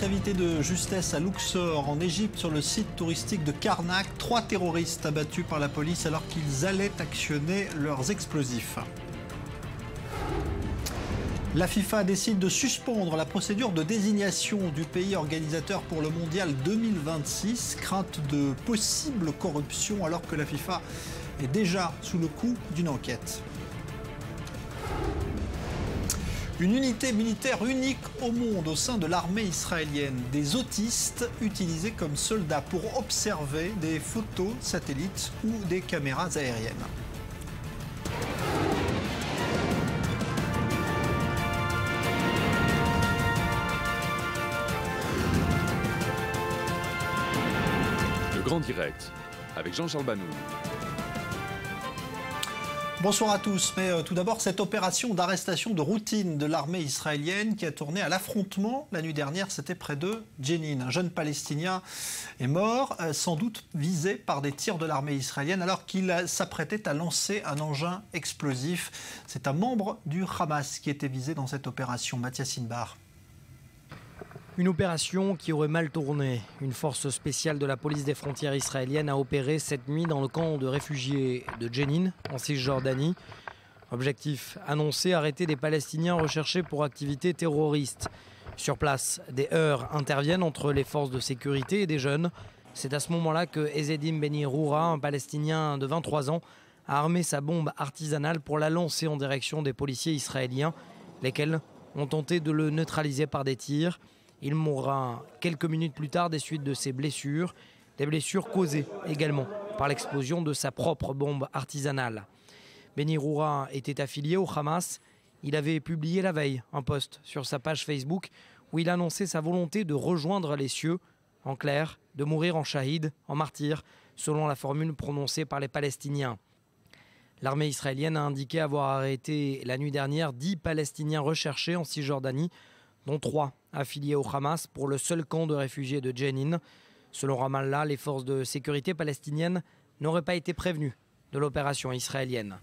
gravité de justesse à Luxor, en Égypte, sur le site touristique de Karnak. 3 terroristes abattus par la police alors qu'ils allaient actionner leurs explosifs. La FIFA décide de suspendre la procédure de désignation du pays organisateur pour le mondial 2026. Crainte de possible corruption alors que la FIFA est déjà sous le coup d'une enquête. Une unité militaire unique au monde au sein de l'armée israélienne. Des autistes utilisés comme soldats pour observer des photos satellites ou des caméras aériennes. Le Grand Direct avec Jean-Charles Banou. Bonsoir à tous, mais tout d'abord cette opération d'arrestation de routine de l'armée israélienne qui a tourné à l'affrontement la nuit dernière, c'était près de Jenin. Un jeune Palestinien est mort, sans doute visé par des tirs de l'armée israélienne alors qu'il s'apprêtait à lancer un engin explosif. C'est un membre du Hamas qui était visé dans cette opération, Mathias Inbar. Une opération qui aurait mal tourné. Une force spéciale de la police des frontières israéliennes a opéré cette nuit dans le camp de réfugiés de Jenin, en Cisjordanie. Objectif annoncé, arrêter des Palestiniens recherchés pour activités terroristes. Sur place, des heurts interviennent entre les forces de sécurité et des jeunes. C'est à ce moment-là que Ezzedim Beni Roura, un Palestinien de 23 ans, a armé sa bombe artisanale pour la lancer en direction des policiers israéliens, lesquels ont tenté de le neutraliser par des tirs. Il mourra quelques minutes plus tard des suites de ses blessures, des blessures causées également par l'explosion de sa propre bombe artisanale. Beni Roura était affilié au Hamas. Il avait publié la veille un post sur sa page Facebook où il annonçait sa volonté de rejoindre les cieux, en clair, de mourir en shahid, en martyr, selon la formule prononcée par les Palestiniens. L'armée israélienne a indiqué avoir arrêté la nuit dernière 10 Palestiniens recherchés en Cisjordanie, dont 3 affiliés au Hamas pour le seul camp de réfugiés de Jenin. Selon Ramallah, les forces de sécurité palestiniennes n'auraient pas été prévenues de l'opération israélienne.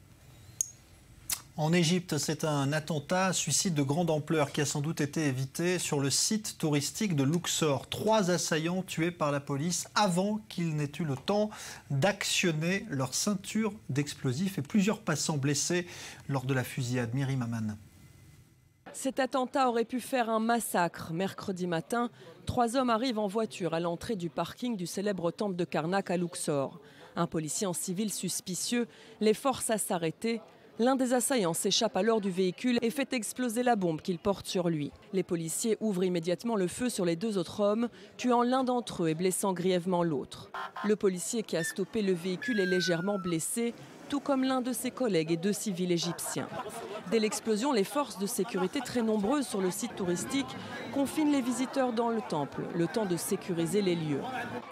En Égypte, c'est un attentat suicide de grande ampleur qui a sans doute été évité sur le site touristique de Luxor. 3 assaillants tués par la police avant qu'ils n'aient eu le temps d'actionner leur ceinture d'explosifs et plusieurs passants blessés lors de la fusillade. Myriam Aman. Cet attentat aurait pu faire un massacre. Mercredi matin, 3 hommes arrivent en voiture à l'entrée du parking du célèbre temple de Karnak à Luxor. Un policier en civil suspicieux les force à s'arrêter. L'un des assaillants s'échappe alors du véhicule et fait exploser la bombe qu'il porte sur lui. Les policiers ouvrent immédiatement le feu sur les 2 autres hommes, tuant l'un d'entre eux et blessant grièvement l'autre. Le policier qui a stoppé le véhicule est légèrement blessé, tout comme l'un de ses collègues et 2 civils égyptiens. Dès l'explosion, les forces de sécurité très nombreuses sur le site touristique confinent les visiteurs dans le temple, le temps de sécuriser les lieux.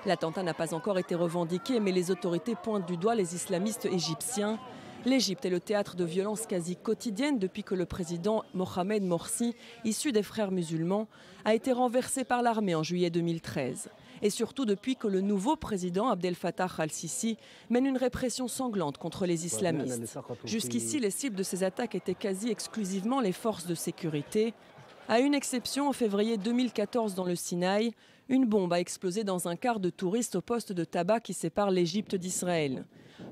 L'attentat n'a pas encore été revendiqué, mais les autorités pointent du doigt les islamistes égyptiens. L'Égypte est le théâtre de violences quasi quotidiennes depuis que le président Mohamed Morsi, issu des frères musulmans, a été renversé par l'armée en juillet 2013. Et surtout depuis que le nouveau président Abdel Fattah al-Sisi mène une répression sanglante contre les islamistes. Jusqu'ici, les cibles de ces attaques étaient quasi exclusivement les forces de sécurité. À une exception, en février 2014 dans le Sinaï, une bombe a explosé dans un car de touristes au poste de tabac qui sépare l'Égypte d'Israël.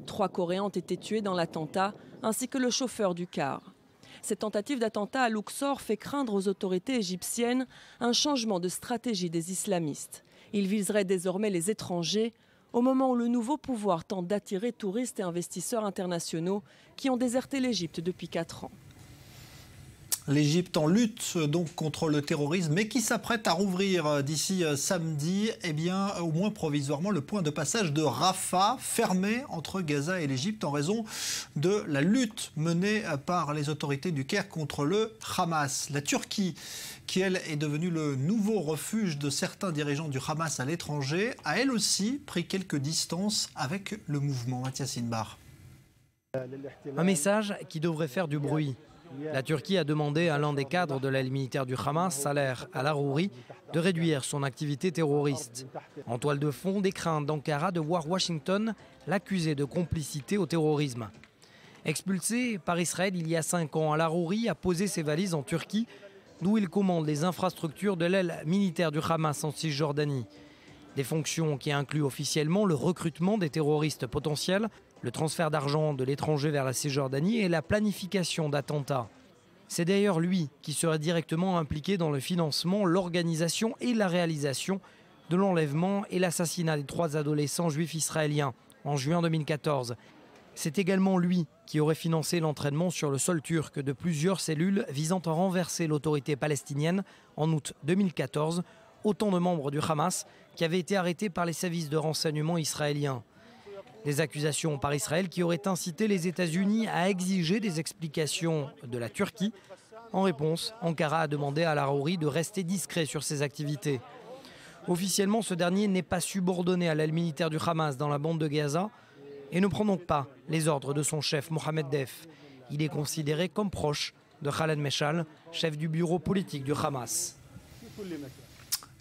3 Coréens ont été tués dans l'attentat, ainsi que le chauffeur du car. Cette tentative d'attentat à Luxor fait craindre aux autorités égyptiennes un changement de stratégie des islamistes. Ils viseraient désormais les étrangers, au moment où le nouveau pouvoir tente d'attirer touristes et investisseurs internationaux qui ont déserté l'Égypte depuis 4 ans. L'Égypte en lutte donc contre le terrorisme, mais qui s'apprête à rouvrir d'ici samedi, au moins provisoirement, le point de passage de Rafah, fermé entre Gaza et l'Égypte en raison de la lutte menée par les autorités du Caire contre le Hamas. La Turquie, qui elle est devenue le nouveau refuge de certains dirigeants du Hamas à l'étranger, a elle aussi pris quelques distances avec le mouvement. Mathias Inbar. Un message qui devrait faire du bruit. La Turquie a demandé à l'un des cadres de l'aile militaire du Hamas, Saler al-Arouri, de réduire son activité terroriste. En toile de fond, des craintes d'Ankara de voir Washington l'accuser de complicité au terrorisme. Expulsé par Israël il y a 5 ans, al-Arouri a posé ses valises en Turquie, d'où il commande les infrastructures de l'aile militaire du Hamas en Cisjordanie. Des fonctions qui incluent officiellement le recrutement des terroristes potentiels, le transfert d'argent de l'étranger vers la Cisjordanie et la planification d'attentats. C'est d'ailleurs lui qui serait directement impliqué dans le financement, l'organisation et la réalisation de l'enlèvement et l'assassinat des 3 adolescents juifs israéliens en juin 2014. C'est également lui qui aurait financé l'entraînement sur le sol turc de plusieurs cellules visant à renverser l'autorité palestinienne en août 2014, autant de membres du Hamas qui avaient été arrêtés par les services de renseignement israéliens. Des accusations par Israël qui auraient incité les États-Unis à exiger des explications de la Turquie. En réponse, Ankara a demandé à Larouri de rester discret sur ses activités. Officiellement, ce dernier n'est pas subordonné à l'aile militaire du Hamas dans la bande de Gaza et ne prend donc pas les ordres de son chef Mohamed Def. Il est considéré comme proche de Khaled Meshal, chef du bureau politique du Hamas.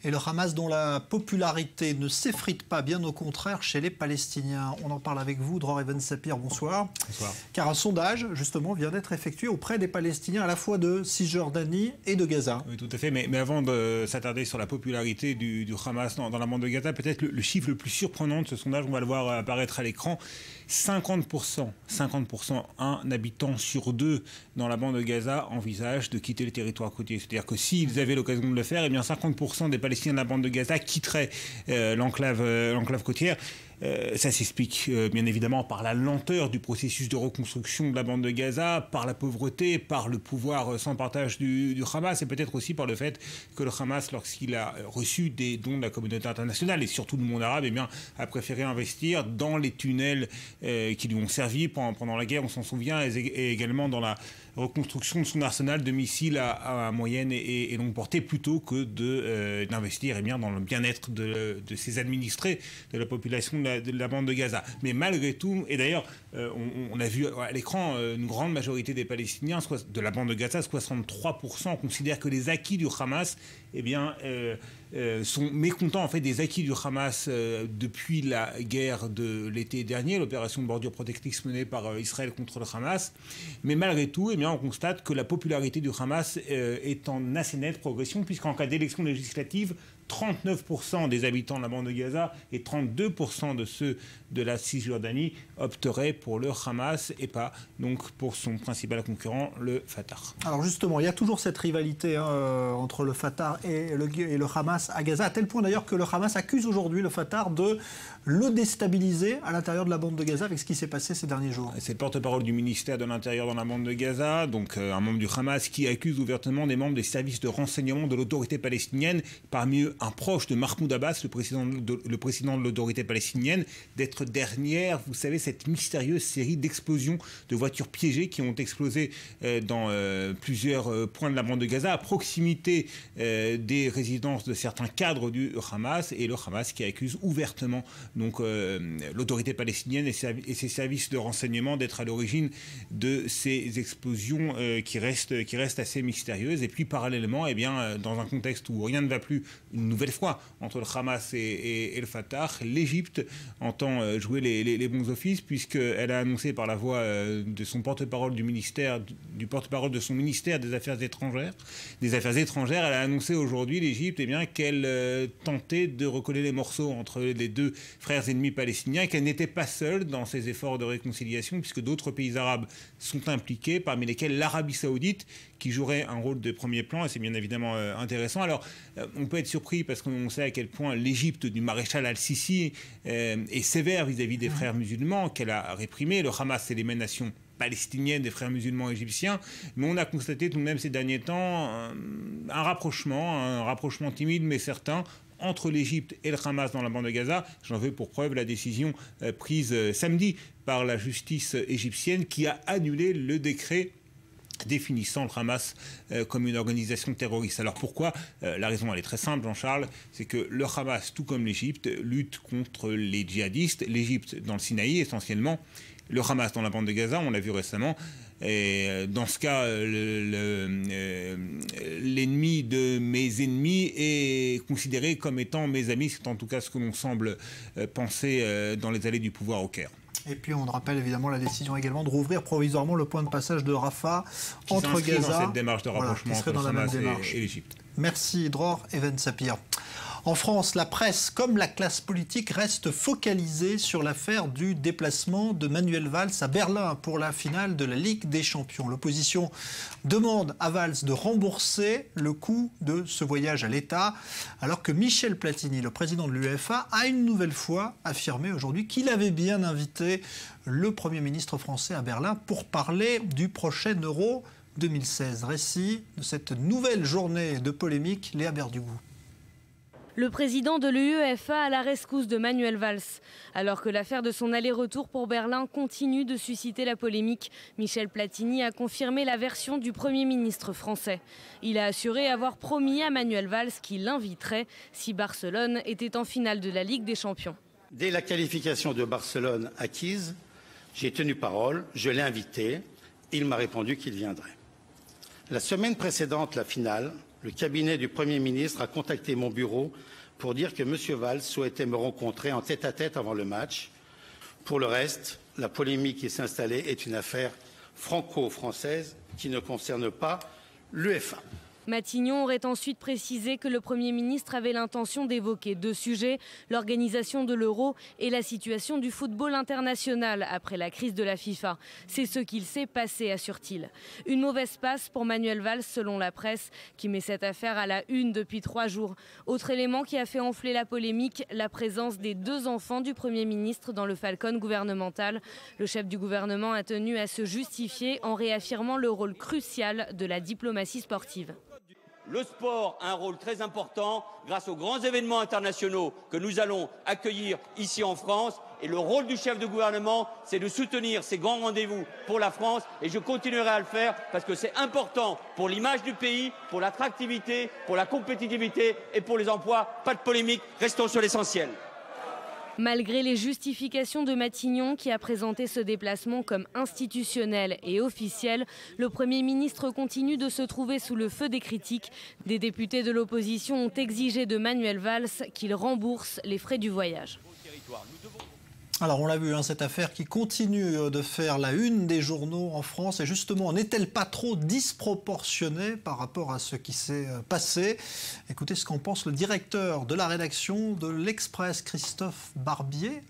Et le Hamas dont la popularité ne s'effrite pas, bien au contraire, chez les Palestiniens. On en parle avec vous, Dror Even Sapir, bonsoir. Bonsoir. Car un sondage, justement, vient d'être effectué auprès des Palestiniens à la fois de Cisjordanie et de Gaza. Oui, tout à fait. Mais avant de s'attarder sur la popularité du Hamas dans la bande de Gaza, peut-être le chiffre le plus surprenant de ce sondage, on va le voir apparaître à l'écran. 50%, un habitant sur 2 dans la bande de Gaza envisage de quitter le territoire côtier. C'est-à-dire que s'ils avaient l'occasion de le faire, eh bien 50% des Palestiniens de la bande de Gaza quitteraient l'enclave côtière. Ça s'explique bien évidemment par la lenteur du processus de reconstruction de la bande de Gaza, par la pauvreté, par le pouvoir sans partage du Hamas et peut-être aussi par le fait que le Hamas, lorsqu'il a reçu des dons de la communauté internationale et surtout du monde arabe, eh bien, a préféré investir dans les tunnels qui lui ont servi pendant la guerre, on s'en souvient, et également dans la reconstruction de son arsenal de missiles à moyenne et longue portée plutôt que d'investir eh bien, dans le bien-être de ses administrés, de la population de la bande de Gaza. Mais malgré tout, et d'ailleurs, on a vu à l'écran une grande majorité des Palestiniens de la bande de Gaza, 63%, considèrent que les acquis du Hamas eh bien, sont mécontents en fait, des acquis du Hamas depuis la guerre de l'été dernier, l'opération de bordure protectrice menée par Israël contre le Hamas. Mais malgré tout, eh bien, on constate que la popularité du Hamas est en assez nette progression, puisqu'en cas d'élection législative, 39% des habitants de la bande de Gaza et 32% de ceux de la Cisjordanie opteraient pour le Hamas et pas donc pour son principal concurrent, le Fatah. Alors justement, il y a toujours cette rivalité entre le Fatah et le Hamas à Gaza, à tel point d'ailleurs que le Hamas accuse aujourd'hui le Fatah de le déstabiliser à l'intérieur de la bande de Gaza avec ce qui s'est passé ces derniers jours. C'est le porte-parole du ministère de l'Intérieur dans la bande de Gaza, donc un membre du Hamas qui accuse ouvertement des membres des services de renseignement de l'autorité palestinienne, parmi eux un proche de Mahmoud Abbas, le président de l'autorité palestinienne, d'être derrière, vous savez, cette mystérieuse série d'explosions de voitures piégées qui ont explosé dans plusieurs points de la bande de Gaza, à proximité des résidences de certains cadres du Hamas, et le Hamas qui accuse ouvertement donc l'autorité palestinienne et ses services de renseignement d'être à l'origine de ces explosions qui restent assez mystérieuses. Et puis parallèlement, eh bien, dans un contexte où rien ne va plus une nouvelle fois entre le Hamas et le Fatah, l'Égypte entend jouer les bons offices, puisqu'elle a annoncé par la voix de son porte-parole du porte-parole de son ministère des Affaires étrangères, elle a annoncé aujourd'hui, l'Égypte, eh bien, qu'elle tentait de recoller les morceaux entre les deux frères ennemis palestiniens, qu'elle n'était pas seule dans ces efforts de réconciliation, puisque d'autres pays arabes sont impliqués, parmi lesquels l'Arabie Saoudite, qui jouerait un rôle de premier plan, et c'est bien évidemment intéressant. Alors, on peut être surpris parce qu'on sait à quel point l'Égypte du maréchal al-Sisi est sévère vis-à-vis des frères musulmans, qu'elle a réprimé. Le Hamas, c'est l'émanation palestinienne des frères musulmans égyptiens, mais on a constaté tout de même ces derniers temps un rapprochement timide mais certain entre l'Égypte et le Hamas dans la bande de Gaza. J'en veux pour preuve la décision prise samedi par la justice égyptienne qui a annulé le décret définissant le Hamas comme une organisation terroriste. Alors pourquoi ? La raison, elle est très simple, Jean-Charles, c'est que le Hamas, tout comme l'Égypte, lutte contre les djihadistes. L'Égypte dans le Sinaï essentiellement, le Hamas dans la bande de Gaza, on l'a vu récemment. Et dans ce cas, l'ennemi de mes ennemis est considéré comme étant mes amis. C'est en tout cas ce que l'on semble penser dans les allées du pouvoir au Caire. Et puis on rappelle évidemment la décision également de rouvrir provisoirement le point de passage de Rafah entre Gaza. Dans cette démarche de rapprochement entre le Hamas et l'Égypte. Merci Dror et Ben Sapir. En France, la presse comme la classe politique reste focalisée sur l'affaire du déplacement de Manuel Valls à Berlin pour la finale de la Ligue des Champions. L'opposition demande à Valls de rembourser le coût de ce voyage à l'État, alors que Michel Platini, le président de l'UEFA, a une nouvelle fois affirmé aujourd'hui qu'il avait bien invité le Premier ministre français à Berlin pour parler du prochain Euro 2016. Récit de cette nouvelle journée de polémique, Léa Berdugou. Le président de l'UEFA à la rescousse de Manuel Valls. Alors que l'affaire de son aller-retour pour Berlin continue de susciter la polémique, Michel Platini a confirmé la version du Premier ministre français. Il a assuré avoir promis à Manuel Valls qu'il l'inviterait si Barcelone était en finale de la Ligue des Champions. Dès la qualification de Barcelone acquise, j'ai tenu parole, je l'ai invité, il m'a répondu qu'il viendrait. La semaine précédente la finale, le cabinet du Premier ministre a contacté mon bureau pour dire que M. Valls souhaitait me rencontrer en tête-à-tête avant le match. Pour le reste, la polémique qui s'est installée est une affaire franco-française qui ne concerne pas l'UEFA. Matignon aurait ensuite précisé que le Premier ministre avait l'intention d'évoquer deux sujets, l'organisation de l'Euro et la situation du football international après la crise de la FIFA. C'est ce qu'il s'est passé, assure-t-il. Une mauvaise passe pour Manuel Valls selon la presse, qui met cette affaire à la une depuis 3 jours. Autre élément qui a fait enfler la polémique, la présence des 2 enfants du Premier ministre dans le Falcon gouvernemental. Le chef du gouvernement a tenu à se justifier en réaffirmant le rôle crucial de la diplomatie sportive. Le sport a un rôle très important grâce aux grands événements internationaux que nous allons accueillir ici en France. Et le rôle du chef de gouvernement, c'est de soutenir ces grands rendez-vous pour la France. Et je continuerai à le faire parce que c'est important pour l'image du pays, pour l'attractivité, pour la compétitivité et pour les emplois. Pas de polémique, restons sur l'essentiel. Malgré les justifications de Matignon qui a présenté ce déplacement comme institutionnel et officiel, le Premier ministre continue de se trouver sous le feu des critiques. Des députés de l'opposition ont exigé de Manuel Valls qu'il rembourse les frais du voyage. Alors on l'a vu, cette affaire qui continue de faire la une des journaux en France. Et justement, n'est-elle pas trop disproportionnée par rapport à ce qui s'est passé? Écoutez ce qu'en pense le directeur de la rédaction de l'Express, Christophe Barbier.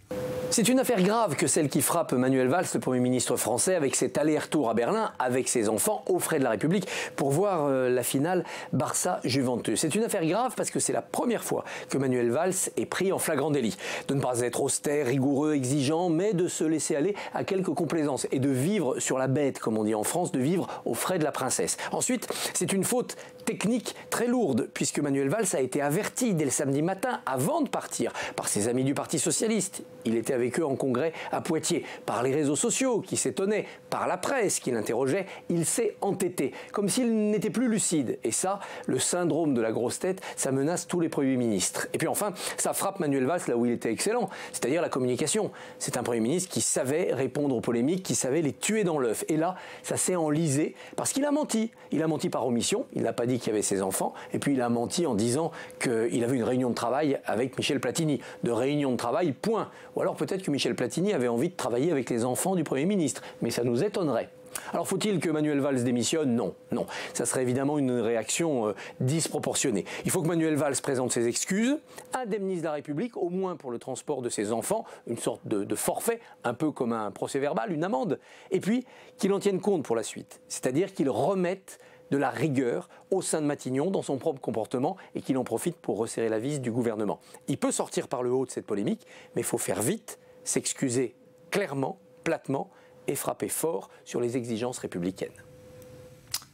C'est une affaire grave que celle qui frappe Manuel Valls, le Premier ministre français, avec cet aller-retour à Berlin avec ses enfants aux frais de la République pour voir la finale Barça-Juventus. C'est une affaire grave parce que c'est la première fois que Manuel Valls est pris en flagrant délit. De ne pas être austère, rigoureux, exigeant, mais de se laisser aller à quelques complaisances et de vivre sur la bête, comme on dit en France, de vivre aux frais de la princesse. Ensuite, c'est une faute technique très lourde, puisque Manuel Valls a été averti dès le samedi matin, avant de partir, par ses amis du Parti socialiste. Il était avec eux en congrès à Poitiers, par les réseaux sociaux qui s'étonnaient, par la presse qui l'interrogeait. Il s'est entêté, comme s'il n'était plus lucide. Et ça, le syndrome de la grosse tête, ça menace tous les premiers ministres. Et puis enfin, ça frappe Manuel Valls là où il était excellent, c'est-à-dire la communication. C'est un Premier ministre qui savait répondre aux polémiques, qui savait les tuer dans l'œuf. Et là, ça s'est enlisé parce qu'il a menti. Il a menti par omission, il n'a pas dit qu'il y avait ses enfants, et puis il a menti en disant qu'il avait une réunion de travail avec Michel Platini. De réunion de travail, point. Ou alors peut-être que Michel Platini avait envie de travailler avec les enfants du Premier ministre, mais ça nous étonnerait. Alors faut-il que Manuel Valls démissionne? Non, non. Ça serait évidemment une réaction disproportionnée. Il faut que Manuel Valls présente ses excuses, indemnise la République, au moins pour le transport de ses enfants, une sorte de forfait, un peu comme un procès-verbal, une amende, et puis qu'il en tienne compte pour la suite. C'est-à-dire qu'il remette de la rigueur au sein de Matignon dans son propre comportement et qu'il en profite pour resserrer la vis du gouvernement. Il peut sortir par le haut de cette polémique, mais il faut faire vite, s'excuser clairement, platement, et frapper fort sur les exigences républicaines.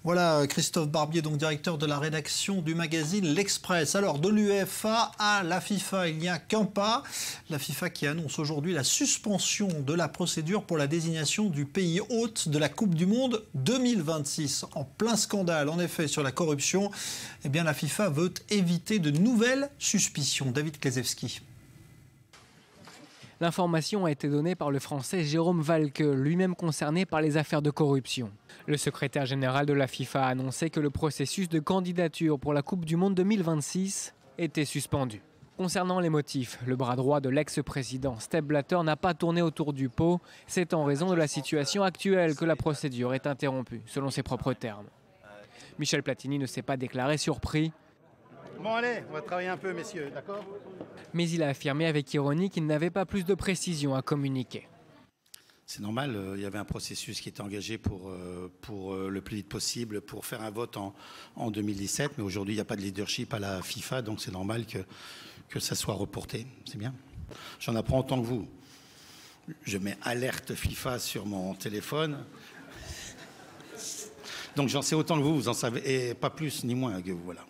Voilà Christophe Barbier, donc directeur de la rédaction du magazine L'Express. Alors de l'UEFA à la FIFA, il n'y a qu'un pas. La FIFA qui annonce aujourd'hui la suspension de la procédure pour la désignation du pays hôte de la Coupe du Monde 2026. En plein scandale, en effet, sur la corruption, eh bien, la FIFA veut éviter de nouvelles suspicions. David Klezewski. L'information a été donnée par le Français Jérôme Valque, lui-même concerné par les affaires de corruption. Le secrétaire général de la FIFA a annoncé que le processus de candidature pour la Coupe du Monde 2026 était suspendu. Concernant les motifs, le bras droit de l'ex-président Sepp Blatter n'a pas tourné autour du pot. C'est en raison de la situation actuelle que la procédure est interrompue, selon ses propres termes. Michel Platini ne s'est pas déclaré surpris. Bon allez, on va travailler un peu messieurs, d'accord? Mais il a affirmé avec ironie qu'il n'avait pas plus de précisions à communiquer. C'est normal, il y avait un processus qui était engagé pour le plus vite possible, pour faire un vote en 2017. Mais aujourd'hui, il n'y a pas de leadership à la FIFA, donc c'est normal que ça soit reporté. C'est bien. J'en apprends autant que vous. Je mets alerte FIFA sur mon téléphone. Donc j'en sais autant que vous en savez, et pas plus ni moins que vous, voilà.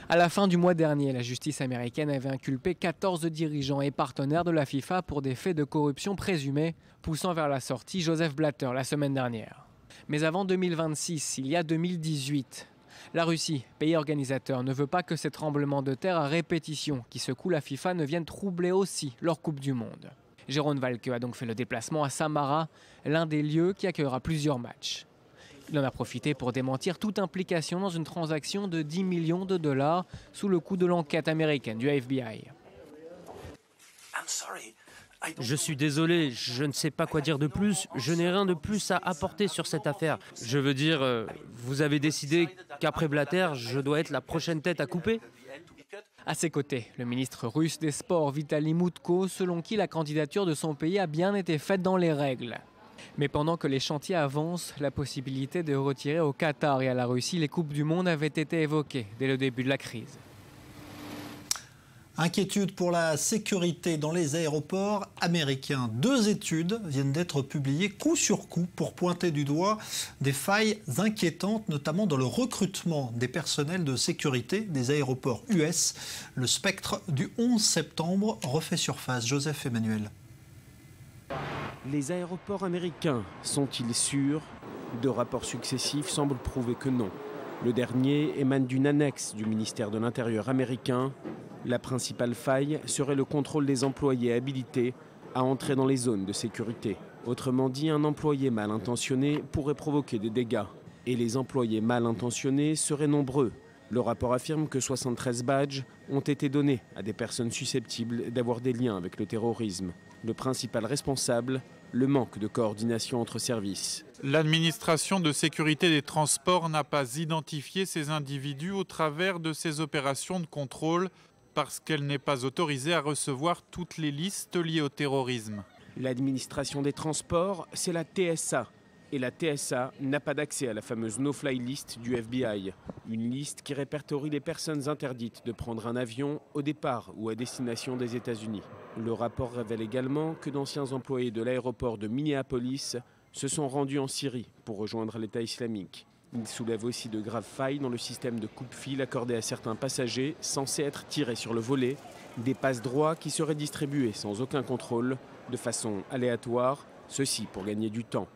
À la fin du mois dernier, la justice américaine avait inculpé 14 dirigeants et partenaires de la FIFA pour des faits de corruption présumés, poussant vers la sortie Joseph Blatter la semaine dernière. Mais avant 2026, il y a 2018. La Russie, pays organisateur, ne veut pas que ces tremblements de terre à répétition qui secouent la FIFA ne viennent troubler aussi leur Coupe du Monde. Jeroen Valke a donc fait le déplacement à Samara, l'un des lieux qui accueillera plusieurs matchs. Il en a profité pour démentir toute implication dans une transaction de 10 millions de dollars sous le coup de l'enquête américaine du FBI. Je suis désolé, je ne sais pas quoi dire de plus. Je n'ai rien de plus à apporter sur cette affaire. Je veux dire, vous avez décidé qu'après Blatter, je dois être la prochaine tête à couper ? À ses côtés, le ministre russe des Sports Vitaly Mutko, selon qui la candidature de son pays a bien été faite dans les règles. Mais pendant que les chantiers avancent, la possibilité de retirer au Qatar et à la Russie les Coupes du Monde avait été évoquée dès le début de la crise. Inquiétude pour la sécurité dans les aéroports américains. 2 études viennent d'être publiées coup sur coup pour pointer du doigt des failles inquiétantes, notamment dans le recrutement des personnels de sécurité des aéroports US. Le spectre du 11 septembre refait surface. Joseph Emmanuel. Les aéroports américains sont-ils sûrs? 2 rapports successifs semblent prouver que non. Le dernier émane d'une annexe du ministère de l'Intérieur américain. La principale faille serait le contrôle des employés habilités à entrer dans les zones de sécurité. Autrement dit, un employé mal intentionné pourrait provoquer des dégâts. Et les employés mal intentionnés seraient nombreux. Le rapport affirme que 73 badges ont été donnés à des personnes susceptibles d'avoir des liens avec le terrorisme. Le principal responsable, le manque de coordination entre services. L'administration de sécurité des transports n'a pas identifié ces individus au travers de ces opérations de contrôle parce qu'elle n'est pas autorisée à recevoir toutes les listes liées au terrorisme. L'administration des transports, c'est la TSA. Et la TSA n'a pas d'accès à la fameuse no-fly list du FBI. Une liste qui répertorie les personnes interdites de prendre un avion au départ ou à destination des États-Unis. Le rapport révèle également que d'anciens employés de l'aéroport de Minneapolis se sont rendus en Syrie pour rejoindre l'État islamique. Il soulève aussi de graves failles dans le système de coupe-file accordé à certains passagers censés être tirés sur le volet, des passe-droits qui seraient distribués sans aucun contrôle, de façon aléatoire, ceci pour gagner du temps.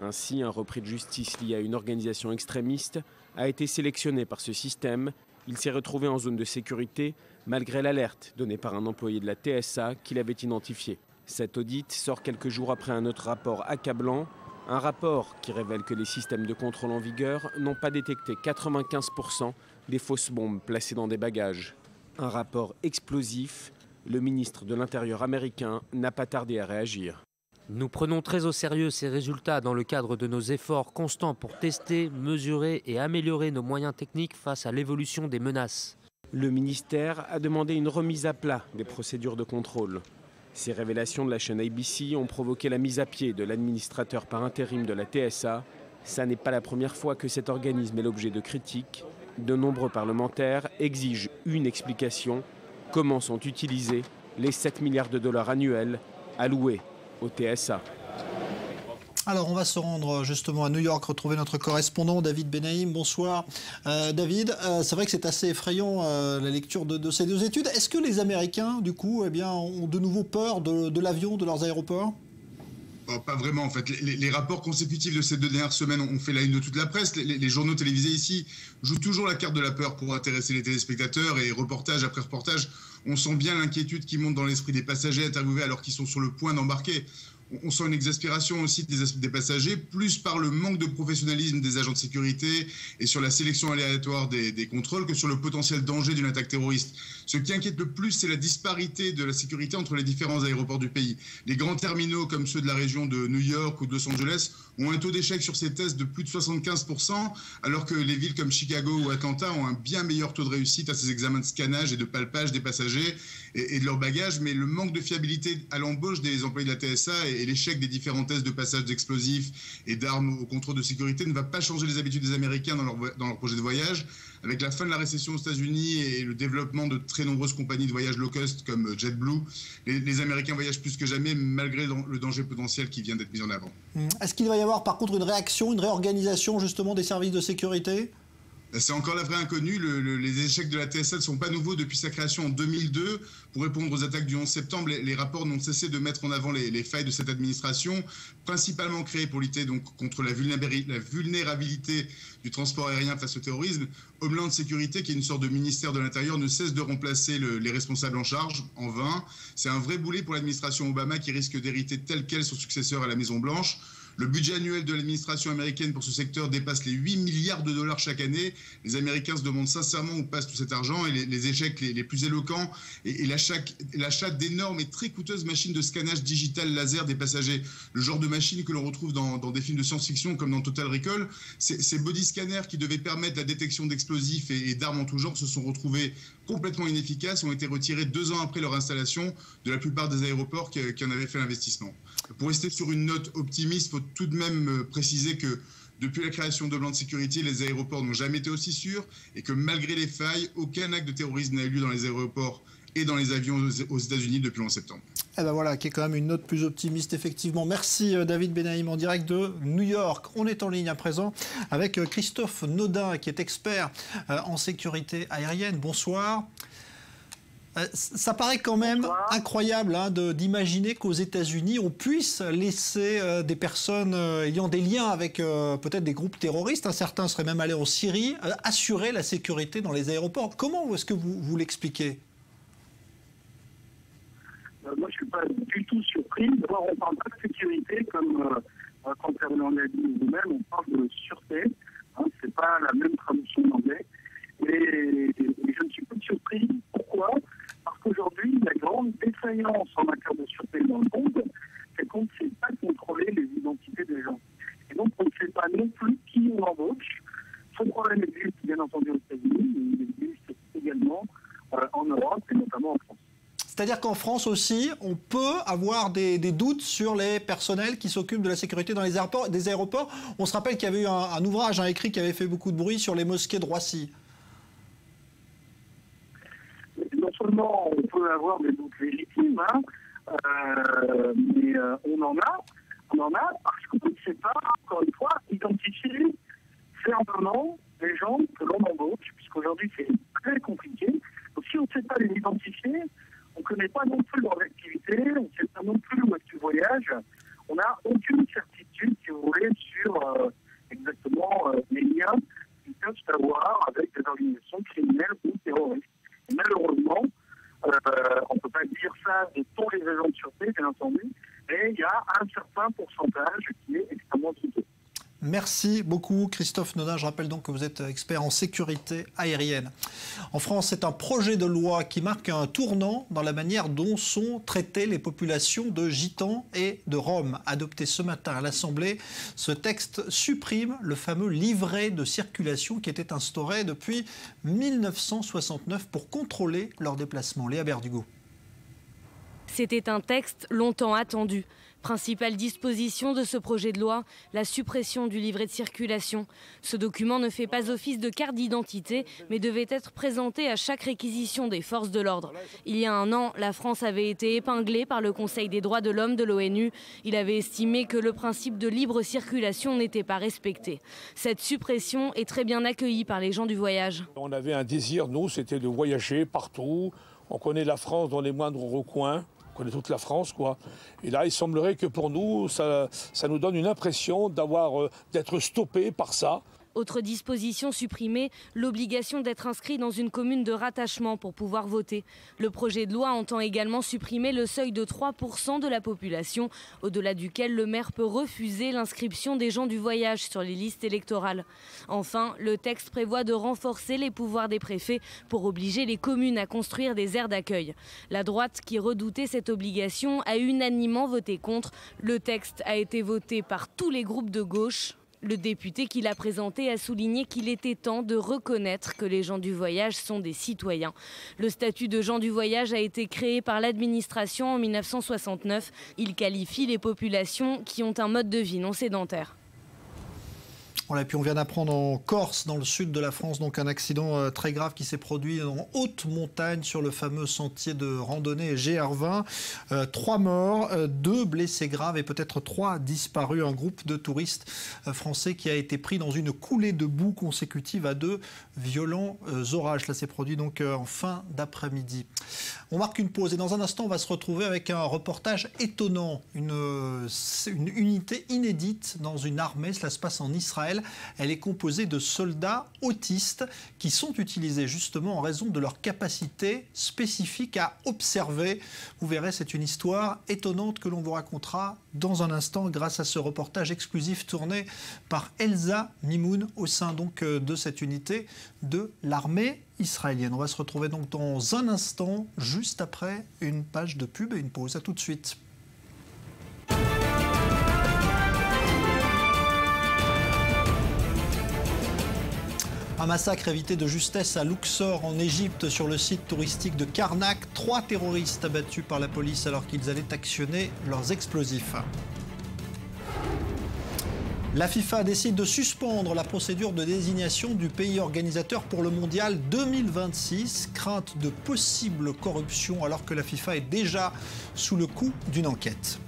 Ainsi, un repris de justice lié à une organisation extrémiste a été sélectionné par ce système. Il s'est retrouvé en zone de sécurité malgré l'alerte donnée par un employé de la TSA qui l'avait identifié. Cet audit sort quelques jours après un autre rapport accablant. Un rapport qui révèle que les systèmes de contrôle en vigueur n'ont pas détecté 95% des fausses bombes placées dans des bagages. Un rapport explosif. Le ministre de l'Intérieur américain n'a pas tardé à réagir. Nous prenons très au sérieux ces résultats dans le cadre de nos efforts constants pour tester, mesurer et améliorer nos moyens techniques face à l'évolution des menaces. Le ministère a demandé une remise à plat des procédures de contrôle. Ces révélations de la chaîne ABC ont provoqué la mise à pied de l'administrateur par intérim de la TSA. Ça n'est pas la première fois que cet organisme est l'objet de critiques. De nombreux parlementaires exigent une explication. Comment sont utilisés les 7 milliards de dollars annuels alloués au TSA. Alors, on va se rendre justement à New York, retrouver notre correspondant David Benaïm. Bonsoir David. C'est vrai que c'est assez effrayant la lecture de ces 2 études. Est-ce que les Américains, du coup, eh bien, ont de nouveau peur de l'avion, de leurs aéroports ? Pas vraiment, en fait. Les rapports consécutifs de ces 2 dernières semaines ont fait la une de toute la presse. Les journaux télévisés ici jouent toujours la carte de la peur pour intéresser les téléspectateurs, et reportage après reportage, on sent bien l'inquiétude qui monte dans l'esprit des passagers interviewés alors qu'ils sont sur le point d'embarquer. On sent une exaspération aussi des passagers, plus par le manque de professionnalisme des agents de sécurité et sur la sélection aléatoire des contrôles que sur le potentiel danger d'une attaque terroriste. Ce qui inquiète le plus, c'est la disparité de la sécurité entre les différents aéroports du pays. Les grands terminaux comme ceux de la région de New York ou de Los Angeles ont un taux d'échec sur ces tests de plus de 75%, alors que les villes comme Chicago ou Atlanta ont un bien meilleur taux de réussite à ces examens de scannage et de palpage des passagers et de leurs bagages. Mais le manque de fiabilité à l'embauche des employés de la TSA et l'échec des différents tests de passage d'explosifs et d'armes au contrôle de sécurité ne va pas changer les habitudes des Américains dans leur projet de voyage. Avec la fin de la récession aux États-Unis et le développement de très nombreuses compagnies de voyage low cost comme JetBlue, les Américains voyagent plus que jamais malgré le danger potentiel qui vient d'être mis en avant. Est-ce qu'il va y avoir par contre une réaction, une réorganisation justement des services de sécurité ? C'est encore la vraie inconnue. Les échecs de la TSA ne sont pas nouveaux depuis sa création en 2002. Pour répondre aux attaques du 11 septembre, les rapports n'ont cessé de mettre en avant les failles de cette administration, principalement créée pour lutter donc contre la vulnérabilité du transport aérien face au terrorisme. Homeland Security, qui est une sorte de ministère de l'Intérieur, ne cesse de remplacer les responsables en charge, en vain. C'est un vrai boulet pour l'administration Obama qui risque d'hériter tel quel son successeur à la Maison-Blanche. Le budget annuel de l'administration américaine pour ce secteur dépasse les 8 milliards de dollars chaque année. Les Américains se demandent sincèrement où passe tout cet argent et les échecs les plus éloquents et l'achat d'énormes et très coûteuses machines de scannage digital laser des passagers. Le genre de machines que l'on retrouve dans des films de science-fiction comme dans Total Recall. Ces body scanners qui devaient permettre la détection d'explosifs et d'armes en tout genre se sont retrouvés complètement inefficaces et ont été retirés 2 ans après leur installation de la plupart des aéroports qui en avaient fait l'investissement. Pour rester sur une note optimiste, il faut tout de même préciser que depuis la création de Homeland Security, les aéroports n'ont jamais été aussi sûrs et que malgré les failles, aucun acte de terrorisme n'a eu lieu dans les aéroports et dans les avions aux États-Unis depuis le 11 septembre. Eh ben voilà, qui est quand même une note plus optimiste, effectivement. Merci David Benaïm en direct de New York. On est en ligne à présent avec Christophe Naudin, qui est expert en sécurité aérienne. Bonsoir. Ça paraît quand même incroyable d'imaginer qu'aux États-Unis, on puisse laisser des personnes ayant des liens avec peut-être des groupes terroristes, certains seraient même allés en Syrie, assurer la sécurité dans les aéroports. Comment est-ce que vous l'expliquez ? Moi, je ne suis pas du tout surpris. D'abord, on ne parle pas de sécurité comme quand Fernand l'a dit vous-même, on parle de sûreté. Ce n'est pas la même traduction en anglais. Et je ne suis pas surpris. Pourquoi ? Parce qu'aujourd'hui, la grande défaillance en matière de sûreté dans le monde, c'est qu'on ne sait pas contrôler les identités des gens. Et donc, on ne sait pas non plus qui on embauche. Ce problème existe, bien entendu, aux États-Unis, mais il existe également en Europe et notamment en France. C'est-à-dire qu'en France aussi, on peut avoir des doutes sur les personnels qui s'occupent de la sécurité dans les aéroports. On se rappelle qu'il y avait eu un ouvrage écrit qui avait fait beaucoup de bruit sur les mosquées de Roissy. Non seulement on peut avoir des doutes légitimes, mais on en a parce qu'on ne sait pas, encore une fois, identifier fermement les gens que l'on embauche, puisqu'aujourd'hui c'est très compliqué. Donc si on ne sait pas les identifier, on ne connaît pas non plus leur activité, on ne sait pas non plus où est-ce qu'ils voyagent. On n'a aucune certitude, si vous voulez, sur exactement les liens qu'ils peuvent avoir avec des organisations criminelles ou terroristes. Et malheureusement, on ne peut pas dire ça de tous les agents de sûreté, bien entendu, mais il y a un certain pourcentage qui est extrêmement douteux. Merci beaucoup Christophe Naudin. Je rappelle donc que vous êtes expert en sécurité aérienne. En France, c'est un projet de loi qui marque un tournant dans la manière dont sont traitées les populations de Gitans et de Roms. Adopté ce matin à l'Assemblée, ce texte supprime le fameux livret de circulation qui était instauré depuis 1969 pour contrôler leurs déplacements. Léa Berdugo. C'était un texte longtemps attendu. Principale disposition de ce projet de loi, la suppression du livret de circulation. Ce document ne fait pas office de carte d'identité, mais devait être présenté à chaque réquisition des forces de l'ordre. Il y a un an, la France avait été épinglée par le Conseil des droits de l'homme de l'ONU. Il avait estimé que le principe de libre circulation n'était pas respecté. Cette suppression est très bien accueillie par les gens du voyage. On avait un désir, nous, c'était de voyager partout. On connaît la France dans les moindres recoins. On connaît toute la France, quoi. Et là, il semblerait que pour nous, ça nous donne une impression d'être stoppé par ça. Autre disposition supprimée, l'obligation d'être inscrit dans une commune de rattachement pour pouvoir voter. Le projet de loi entend également supprimer le seuil de 3% de la population, au-delà duquel le maire peut refuser l'inscription des gens du voyage sur les listes électorales. Enfin, le texte prévoit de renforcer les pouvoirs des préfets pour obliger les communes à construire des aires d'accueil. La droite, qui redoutait cette obligation, a unanimement voté contre. Le texte a été voté par tous les groupes de gauche. Le député qui l'a présenté a souligné qu'il était temps de reconnaître que les gens du voyage sont des citoyens. Le statut de gens du voyage a été créé par l'administration en 1969. Il qualifie les populations qui ont un mode de vie non sédentaire. Voilà, et puis on vient d'apprendre en Corse, dans le sud de la France, donc un accident très grave qui s'est produit en haute montagne sur le fameux sentier de randonnée GR20. 3 morts, 2 blessés graves et peut-être 3 disparus. Un groupe de touristes français qui a été pris dans une coulée de boue consécutive à 2 violents orages. Cela s'est produit donc en fin d'après-midi. On marque une pause et dans un instant on va se retrouver avec un reportage étonnant, une unité inédite dans une armée. Cela se passe en Israël. Elle est composée de soldats autistes qui sont utilisés justement en raison de leur capacité spécifique à observer. Vous verrez, c'est une histoire étonnante que l'on vous racontera dans un instant grâce à ce reportage exclusif tourné par Elsa Mimoun au sein donc de cette unité de l'armée israélienne. On va se retrouver donc dans un instant, juste après une page de pub et une pause. À tout de suite. Un massacre évité de justesse à Luxor en Égypte sur le site touristique de Karnak. 3 terroristes abattus par la police alors qu'ils allaient actionner leurs explosifs. La FIFA décide de suspendre la procédure de désignation du pays organisateur pour le mondial 2026. Crainte de possible corruption alors que la FIFA est déjà sous le coup d'une enquête.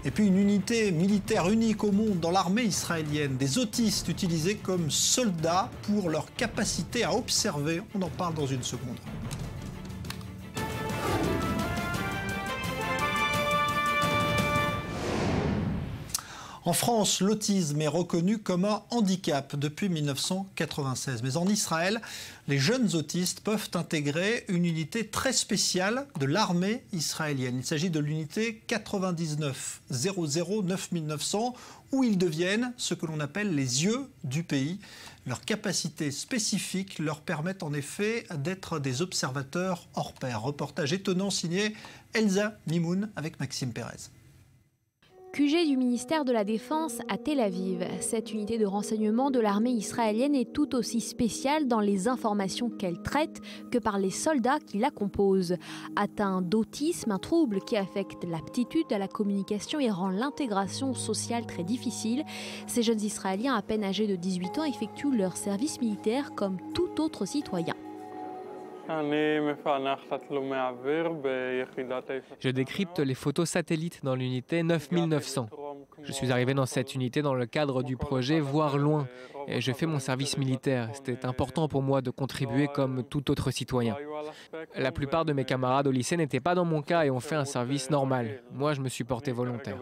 Et puis une unité militaire unique au monde dans l'armée israélienne, des autistes utilisés comme soldats pour leur capacité à observer. On en parle dans une seconde. En France, l'autisme est reconnu comme un handicap depuis 1996. Mais en Israël, les jeunes autistes peuvent intégrer une unité très spéciale de l'armée israélienne. Il s'agit de l'unité 99 00 9900 où ils deviennent ce que l'on appelle les yeux du pays. Leurs capacités spécifiques leur permettent en effet d'être des observateurs hors pair. Reportage étonnant signé Elsa Mimoun avec Maxime Pérez. QG du ministère de la Défense à Tel Aviv. Cette unité de renseignement de l'armée israélienne est tout aussi spéciale dans les informations qu'elle traite que par les soldats qui la composent. Atteint d'autisme, un trouble qui affecte l'aptitude à la communication et rend l'intégration sociale très difficile, ces jeunes Israéliens à peine âgés de 18 ans effectuent leur service militaire comme tout autre citoyen. Je décrypte les photos satellites dans l'unité 9900. Je suis arrivé dans cette unité dans le cadre du projet Voir loin et je fais mon service militaire. C'était important pour moi de contribuer comme tout autre citoyen. La plupart de mes camarades au lycée n'étaient pas dans mon cas et ont fait un service normal. Moi, je me suis porté volontaire.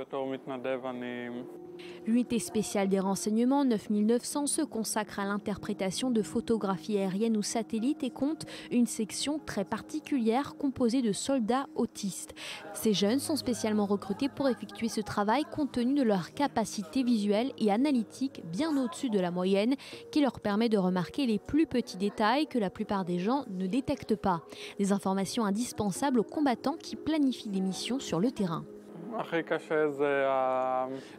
L'unité spéciale des renseignements 9900 se consacre à l'interprétation de photographies aériennes ou satellites et compte une section très particulière composée de soldats autistes. Ces jeunes sont spécialement recrutés pour effectuer ce travail compte tenu de leur capacité visuelle et analytique bien au-dessus de la moyenne qui leur permet de remarquer les plus petits détails que la plupart des gens ne détectent pas. Des informations indispensables aux combattants qui planifient des missions sur le terrain.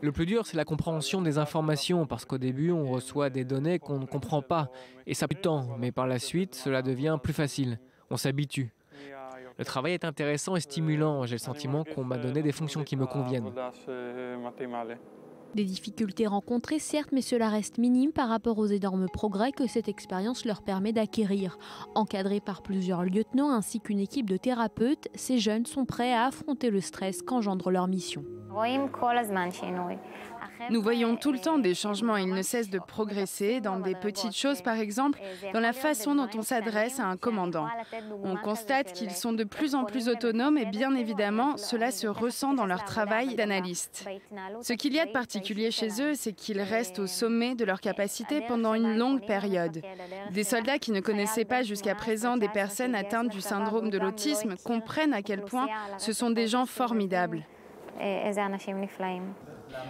Le plus dur, c'est la compréhension des informations, parce qu'au début, on reçoit des données qu'on ne comprend pas. Et ça prend du temps, mais par la suite, cela devient plus facile. On s'habitue. Le travail est intéressant et stimulant. J'ai le sentiment qu'on m'a donné des fonctions qui me conviennent. Des difficultés rencontrées, certes, mais cela reste minime par rapport aux énormes progrès que cette expérience leur permet d'acquérir. Encadrés par plusieurs lieutenants ainsi qu'une équipe de thérapeutes, ces jeunes sont prêts à affronter le stress qu'engendre leur mission. Nous voyons tout le temps des changements, ils ne cessent de progresser dans des petites choses, par exemple, dans la façon dont on s'adresse à un commandant. On constate qu'ils sont de plus en plus autonomes et bien évidemment, cela se ressent dans leur travail d'analyste. Ce qu'il y a de particulier chez eux, c'est qu'ils restent au sommet de leur capacité pendant une longue période. Des soldats qui ne connaissaient pas jusqu'à présent des personnes atteintes du syndrome de l'autisme comprennent à quel point ce sont des gens formidables.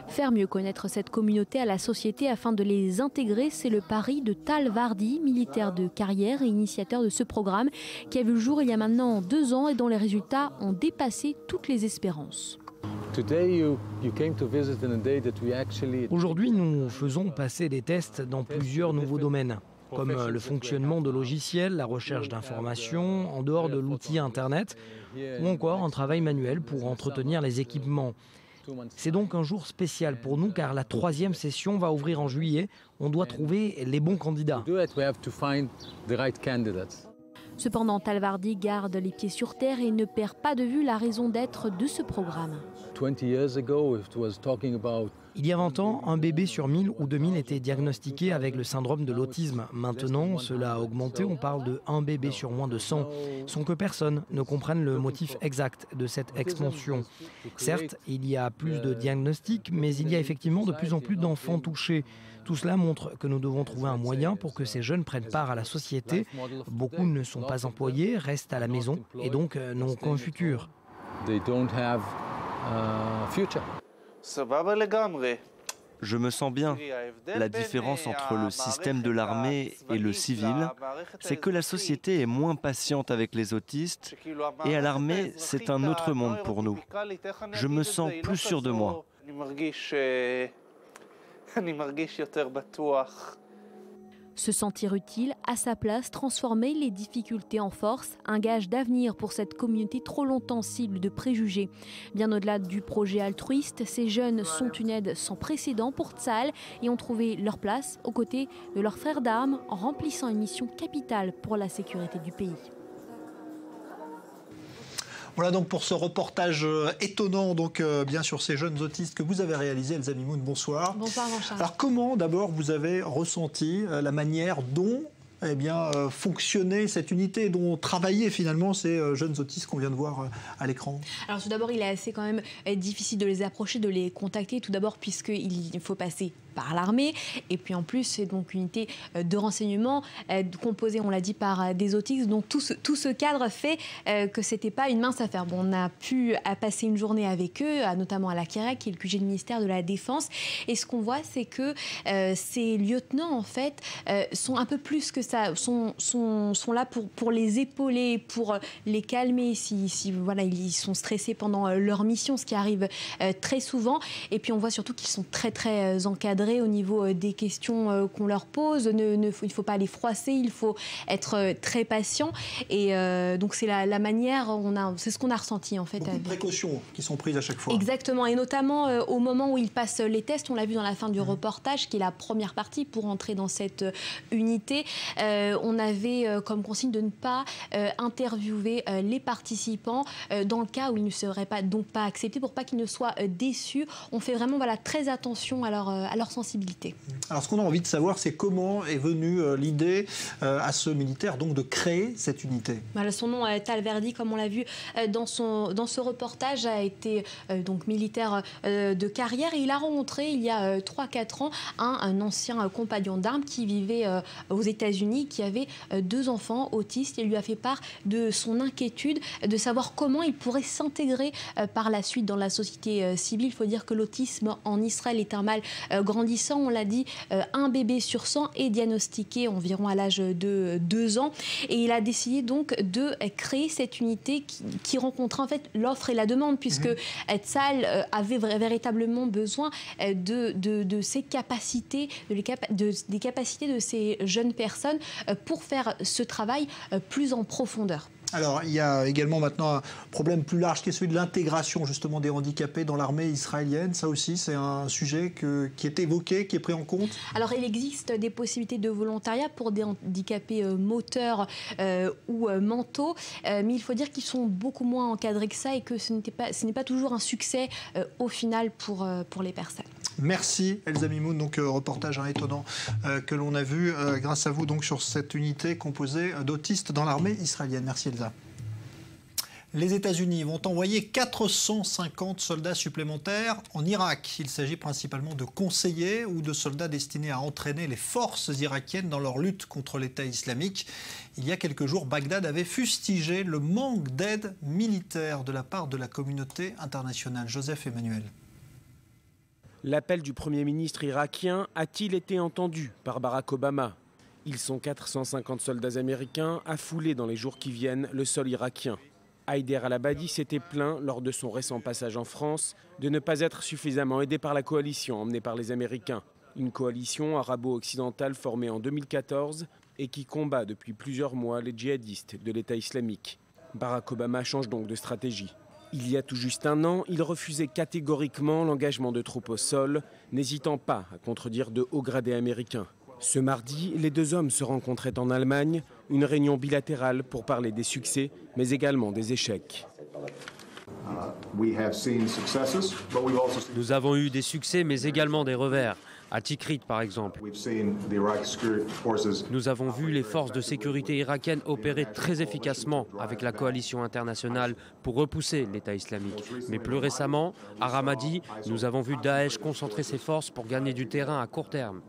Faire mieux connaître cette communauté à la société afin de les intégrer, c'est le pari de Tal Vardi, militaire de carrière et initiateur de ce programme, qui a vu le jour il y a maintenant 2 ans et dont les résultats ont dépassé toutes les espérances. Aujourd'hui, nous faisons passer des tests dans plusieurs nouveaux domaines, comme le fonctionnement de logiciels, la recherche d'informations, en dehors de l'outil Internet, ou encore un travail manuel pour entretenir les équipements. C'est donc un jour spécial pour nous car la 3e session va ouvrir en juillet. On doit trouver les bons candidats. Cependant, Tal Vardi garde les pieds sur terre et ne perd pas de vue la raison d'être de ce programme. Il y a 20 ans, un bébé sur 1000 ou 2000 était diagnostiqué avec le syndrome de l'autisme. Maintenant, cela a augmenté, on parle de 1 bébé sur moins de 100, sans que personne ne comprenne le motif exact de cette expansion. Certes, il y a plus de diagnostics, mais il y a effectivement de plus en plus d'enfants touchés. Tout cela montre que nous devons trouver un moyen pour que ces jeunes prennent part à la société. Beaucoup ne sont pas employés, restent à la maison et donc n'ont aucun futur. Je me sens bien. La différence entre le système de l'armée et le civil, c'est que la société est moins patiente avec les autistes et à l'armée, c'est un autre monde pour nous. Je me sens plus sûr de moi. Se sentir utile, à sa place, transformer les difficultés en force, un gage d'avenir pour cette communauté trop longtemps cible de préjugés. Bien au-delà du projet altruiste, ces jeunes sont une aide sans précédent pour Tzahal et ont trouvé leur place aux côtés de leurs frères d'armes en remplissant une mission capitale pour la sécurité du pays. Voilà donc pour ce reportage étonnant, donc bien sur ces jeunes autistes que vous avez réalisé. Elsa Mimoun, bonsoir. Bonsoir, mon Charles. Alors comment d'abord vous avez ressenti la manière dont fonctionnait cette unité, dont travaillaient finalement ces jeunes autistes qu'on vient de voir à l'écran? Alors tout d'abord, il est assez quand même difficile de les approcher, de les contacter. Tout d'abord puisqu'il faut passer par l'armée et puis en plus c'est donc une unité de renseignement composée, on l'a dit, par des autistes. Donc tout ce cadre fait que c'était pas une mince affaire. Bon, on a pu passer une journée avec eux, notamment à la Kirek, qui est le QG du ministère de la Défense, et ce qu'on voit c'est que ces lieutenants en fait sont un peu plus que ça, sont là pour les épauler, pour les calmer si voilà, ils sont stressés pendant leur mission, ce qui arrive très souvent. Et puis on voit surtout qu'ils sont très encadrés au niveau des questions qu'on leur pose. Il ne faut pas les froisser, il faut être très patient. Et donc c'est la manière, c'est ce qu'on a ressenti en fait. Beaucoup de précautions qui sont prises à chaque fois. Exactement, et notamment au moment où ils passent les tests, on l'a vu dans la fin du reportage, qui est la première partie pour entrer dans cette unité. On avait comme consigne de ne pas interviewer les participants dans le cas où ils ne seraient donc pas acceptés, pour pas qu'ils ne soient déçus. On fait vraiment très attention à leur sensibilité. Alors ce qu'on a envie de savoir, c'est comment est venue l'idée à ce militaire donc de créer cette unité. Voilà, son nom, Tal Vardi, comme on l'a vu dans ce reportage, a été donc militaire de carrière, et il a rencontré il y a 3-4 ans un ancien compagnon d'armes qui vivait aux États-Unis, qui avait 2 enfants autistes, et lui a fait part de son inquiétude de savoir comment il pourrait s'intégrer par la suite dans la société civile. Il faut dire que l'autisme en Israël est un mal grandissant, on l'a dit, 1 bébé sur 100 est diagnostiqué environ à l'âge de 2 ans, et il a décidé donc de créer cette unité qui rencontrait en fait l'offre et la demande, puisque Tzahal avait véritablement besoin de ses capacités, des capacités de ces jeunes personnes pour faire ce travail plus en profondeur. Alors, il y a également maintenant un problème plus large qui est celui de l'intégration justement des handicapés dans l'armée israélienne. Ça aussi, c'est un sujet qui est évoqué, qui est pris en compte. Alors, il existe des possibilités de volontariat pour des handicapés moteurs ou mentaux, mais il faut dire qu'ils sont beaucoup moins encadrés que ça, et que ce n'est pas toujours un succès au final pour les personnes. Merci Elsa Mimoun, donc reportage étonnant que l'on a vu grâce à vous donc sur cette unité composée d'autistes dans l'armée israélienne. Merci Elsa. Les États-Unis vont envoyer 450 soldats supplémentaires en Irak. Il s'agit principalement de conseillers ou de soldats destinés à entraîner les forces irakiennes dans leur lutte contre l'État islamique. Il y a quelques jours, Bagdad avait fustigé le manque d'aide militaire de la part de la communauté internationale. Joseph Emmanuel. L'appel du Premier ministre irakien a-t-il été entendu par Barack Obama? Ils sont 450 soldats américains à fouler dans les jours qui viennent le sol irakien. Haider al-Abadi s'était plaint lors de son récent passage en France de ne pas être suffisamment aidé par la coalition emmenée par les Américains. Une coalition arabo-occidentale formée en 2014 et qui combat depuis plusieurs mois les djihadistes de l'État islamique. Barack Obama change donc de stratégie. Il y a tout juste un an, il refusait catégoriquement l'engagement de troupes au sol, n'hésitant pas à contredire de hauts gradés américains. Ce mardi, les deux hommes se rencontraient en Allemagne, une réunion bilatérale pour parler des succès, mais également des échecs. Nous avons eu des succès, mais également des revers. À Tikrit, par exemple. Nous avons vu les forces de sécurité irakiennes opérer très efficacement avec la coalition internationale pour repousser l'État islamique. Mais plus récemment, à Ramadi, nous avons vu Daesh concentrer ses forces pour gagner du terrain à court terme.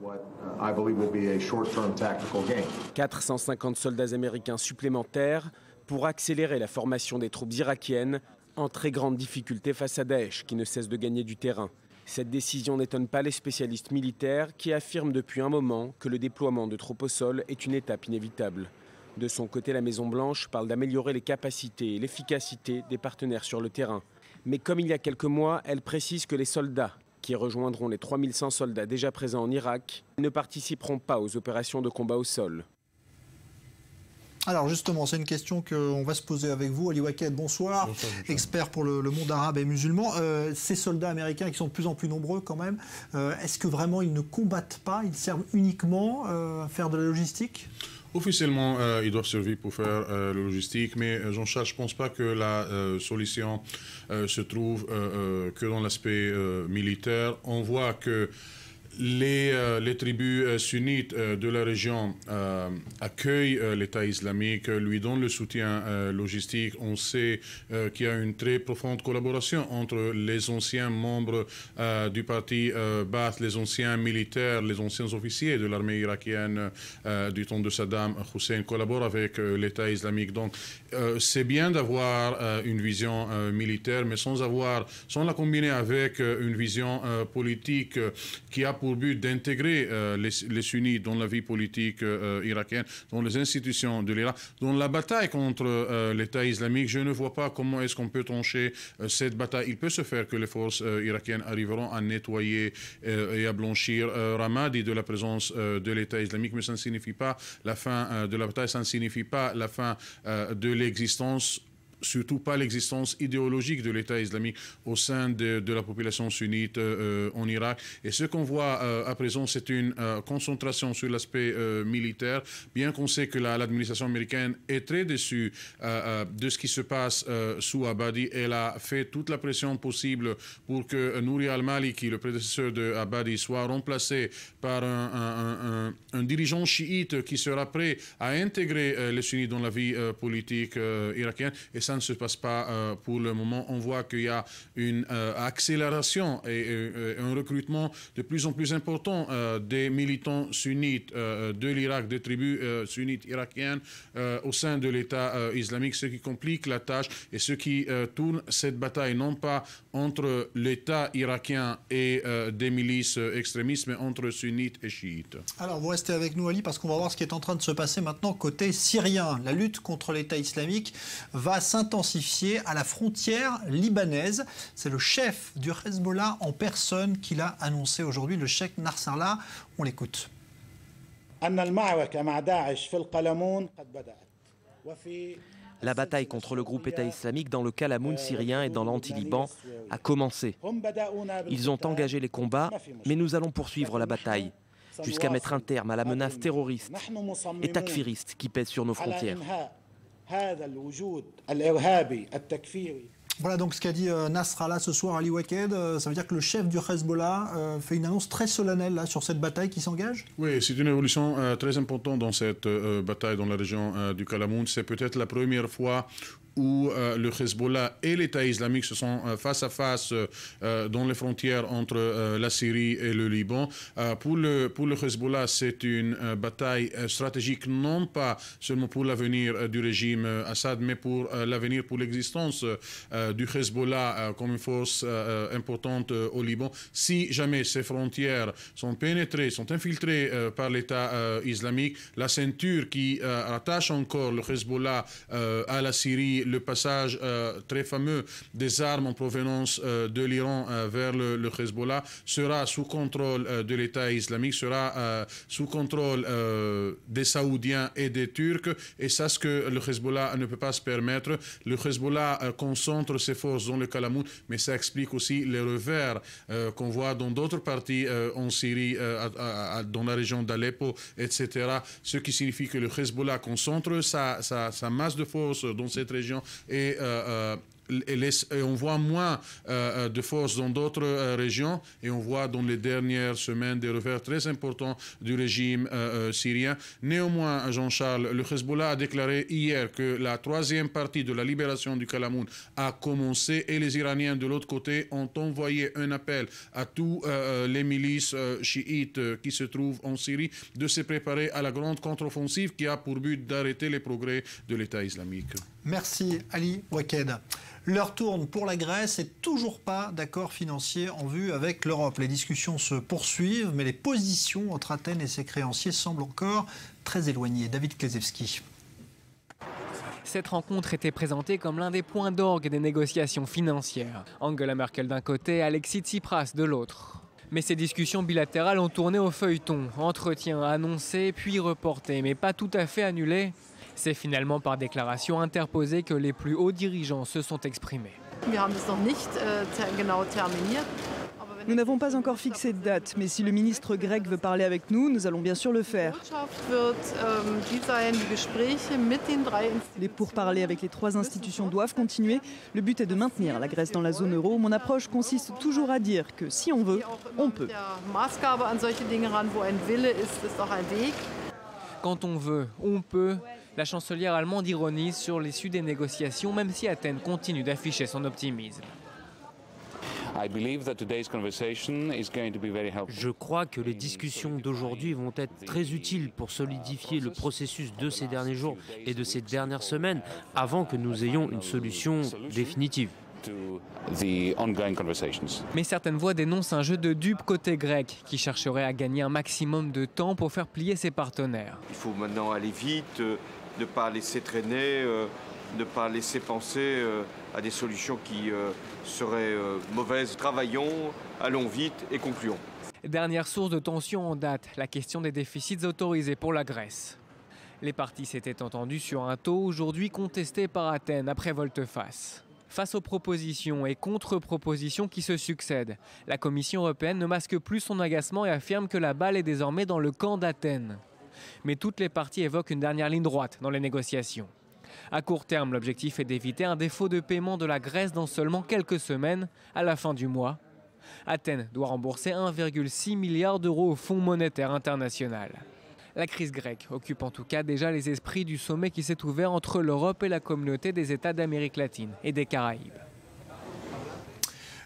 450 soldats américains supplémentaires pour accélérer la formation des troupes irakiennes en très grande difficulté face à Daesh qui ne cesse de gagner du terrain. Cette décision n'étonne pas les spécialistes militaires qui affirment depuis un moment que le déploiement de troupes au sol est une étape inévitable. De son côté, la Maison-Blanche parle d'améliorer les capacités et l'efficacité des partenaires sur le terrain. Mais comme il y a quelques mois, elle précise que les soldats, qui rejoindront les 3100 soldats déjà présents en Irak, ne participeront pas aux opérations de combat au sol. Alors justement, c'est une question qu'on va se poser avec vous. Ali Waqued, bonsoir. Bonsoir. Expert pour le monde arabe et musulman. Ces soldats américains qui sont de plus en plus nombreux quand même, est-ce que vraiment ils ne combattent pas? Ils servent uniquement à faire de la logistique? Officiellement, ils doivent servir pour faire la logistique, mais Jean-Charles, je ne pense pas que la solution se trouve que dans l'aspect militaire. On voit que les tribus sunnites de la région accueillent l'État islamique, lui donnent le soutien logistique. On sait qu'il y a une très profonde collaboration entre les anciens membres du parti Baath, les anciens militaires, les anciens officiers de l'armée irakienne du temps de Saddam Hussein collaborent avec l'État islamique. Donc c'est bien d'avoir une vision militaire, mais sans la combiner avec une vision politique qui a pour but d'intégrer les sunnites dans la vie politique irakienne, dans les institutions de l'Irak. Dans la bataille contre l'État islamique, je ne vois pas comment est-ce qu'on peut trancher cette bataille. Il peut se faire que les forces irakiennes arriveront à nettoyer et à blanchir Ramadi de la présence de l'État islamique, mais ça ne signifie pas la fin de la bataille, ça ne signifie pas la fin de l'existence, surtout pas l'existence idéologique de l'État islamique au sein de la population sunnite en Irak. Et ce qu'on voit à présent, c'est une concentration sur l'aspect militaire, bien qu'on sait que l'administration américaine est très déçue de ce qui se passe sous Abadi. Elle a fait toute la pression possible pour que Nouri al-Maliki, le prédécesseur de Abadi, soit remplacé par un dirigeant chiite qui sera prêt à intégrer les sunnites dans la vie politique irakienne. Et ça ne se passe pas pour le moment. On voit qu'il y a une accélération et un recrutement de plus en plus important des militants sunnites de l'Irak, des tribus sunnites irakiennes au sein de l'État islamique, ce qui complique la tâche et ce qui tourne cette bataille, non pas entre l'État irakien et des milices extrémistes, mais entre sunnites et chiites. Alors vous restez avec nous, Ali, parce qu'on va voir ce qui est en train de se passer maintenant côté syrien. La lutte contre l'État islamique va s'intensifier à la frontière libanaise. C'est le chef du Hezbollah en personne qui l'a annoncé aujourd'hui, le cheikh Nasrallah. On l'écoute. La bataille contre le groupe État islamique dans le Kalamoun syrien et dans l'anti-Liban a commencé. Ils ont engagé les combats, mais nous allons poursuivre la bataille jusqu'à mettre un terme à la menace terroriste et takfiriste qui pèse sur nos frontières. Voilà donc ce qu'a dit Nasrallah ce soir, Ali Waked. Ça veut dire que le chef du Hezbollah fait une annonce très solennelle là, sur cette bataille qui s'engage? Oui, c'est une évolution très importante dans cette bataille dans la région du Kalamoun. C'est peut-être la première fois où le Hezbollah et l'État islamique se sont face à face dans les frontières entre la Syrie et le Liban. Pour le Hezbollah, c'est une bataille stratégique, non pas seulement pour l'avenir du régime Assad, mais pour l'avenir, pour l'existence du Hezbollah comme une force importante au Liban. Si jamais ces frontières sont pénétrées, sont infiltrées par l'État islamique, la ceinture qui rattache encore le Hezbollah à la Syrie, le passage très fameux des armes en provenance de l'Iran vers le Hezbollah sera sous contrôle de l'État islamique, sera sous contrôle des Saoudiens et des Turcs, et ça, ce que le Hezbollah ne peut pas se permettre. Le Hezbollah concentre ses forces dans le Kalamoun, mais ça explique aussi les revers qu'on voit dans d'autres parties en Syrie, dans la région d'Aleppo, etc. Ce qui signifie que le Hezbollah concentre sa masse de forces dans cette région et on voit moins de forces dans d'autres régions, et on voit dans les dernières semaines des revers très importants du régime syrien. Néanmoins, Jean-Charles, le Hezbollah a déclaré hier que la troisième partie de la libération du Kalamoun a commencé, et les Iraniens de l'autre côté ont envoyé un appel à tous les milices chiites qui se trouvent en Syrie de se préparer à la grande contre-offensive qui a pour but d'arrêter les progrès de l'État islamique. Merci Ali Waked. L'heure tourne pour la Grèce et toujours pas d'accord financier en vue avec l'Europe. Les discussions se poursuivent, mais les positions entre Athènes et ses créanciers semblent encore très éloignées. David Klezewski. Cette rencontre était présentée comme l'un des points d'orgue des négociations financières. Angela Merkel d'un côté, Alexis Tsipras de l'autre. Mais ces discussions bilatérales ont tourné au feuilleton. Entretiens annoncés puis reportés, mais pas tout à fait annulés. C'est finalement par déclaration interposée que les plus hauts dirigeants se sont exprimés. Nous n'avons pas encore fixé de date, mais si le ministre grec veut parler avec nous, nous allons bien sûr le faire. Les pourparlers avec les trois institutions doivent continuer. Le but est de maintenir la Grèce dans la zone euro. Mon approche consiste toujours à dire que si on veut, on peut. Quand on veut, on peut. La chancelière allemande ironise sur l'issue des négociations, même si Athènes continue d'afficher son optimisme. Je crois que les discussions d'aujourd'hui vont être très utiles pour solidifier le processus de ces derniers jours et de ces dernières semaines avant que nous ayons une solution définitive. Mais certaines voix dénoncent un jeu de dupes côté grec qui chercherait à gagner un maximum de temps pour faire plier ses partenaires. Il faut maintenant aller vite, ne pas laisser traîner, ne pas laisser penser à des solutions qui seraient mauvaises. Travaillons, allons vite et concluons. Dernière source de tension en date, la question des déficits autorisés pour la Grèce. Les parties s'étaient entendues sur un taux aujourd'hui contesté par Athènes après volte-face. Face aux propositions et contre-propositions qui se succèdent, la Commission européenne ne masque plus son agacement et affirme que la balle est désormais dans le camp d'Athènes. Mais toutes les parties évoquent une dernière ligne droite dans les négociations. À court terme, l'objectif est d'éviter un défaut de paiement de la Grèce dans seulement quelques semaines, à la fin du mois. Athènes doit rembourser 1,6 milliard d'euros au Fonds monétaire international. La crise grecque occupe en tout cas déjà les esprits du sommet qui s'est ouvert entre l'Europe et la communauté des États d'Amérique latine et des Caraïbes.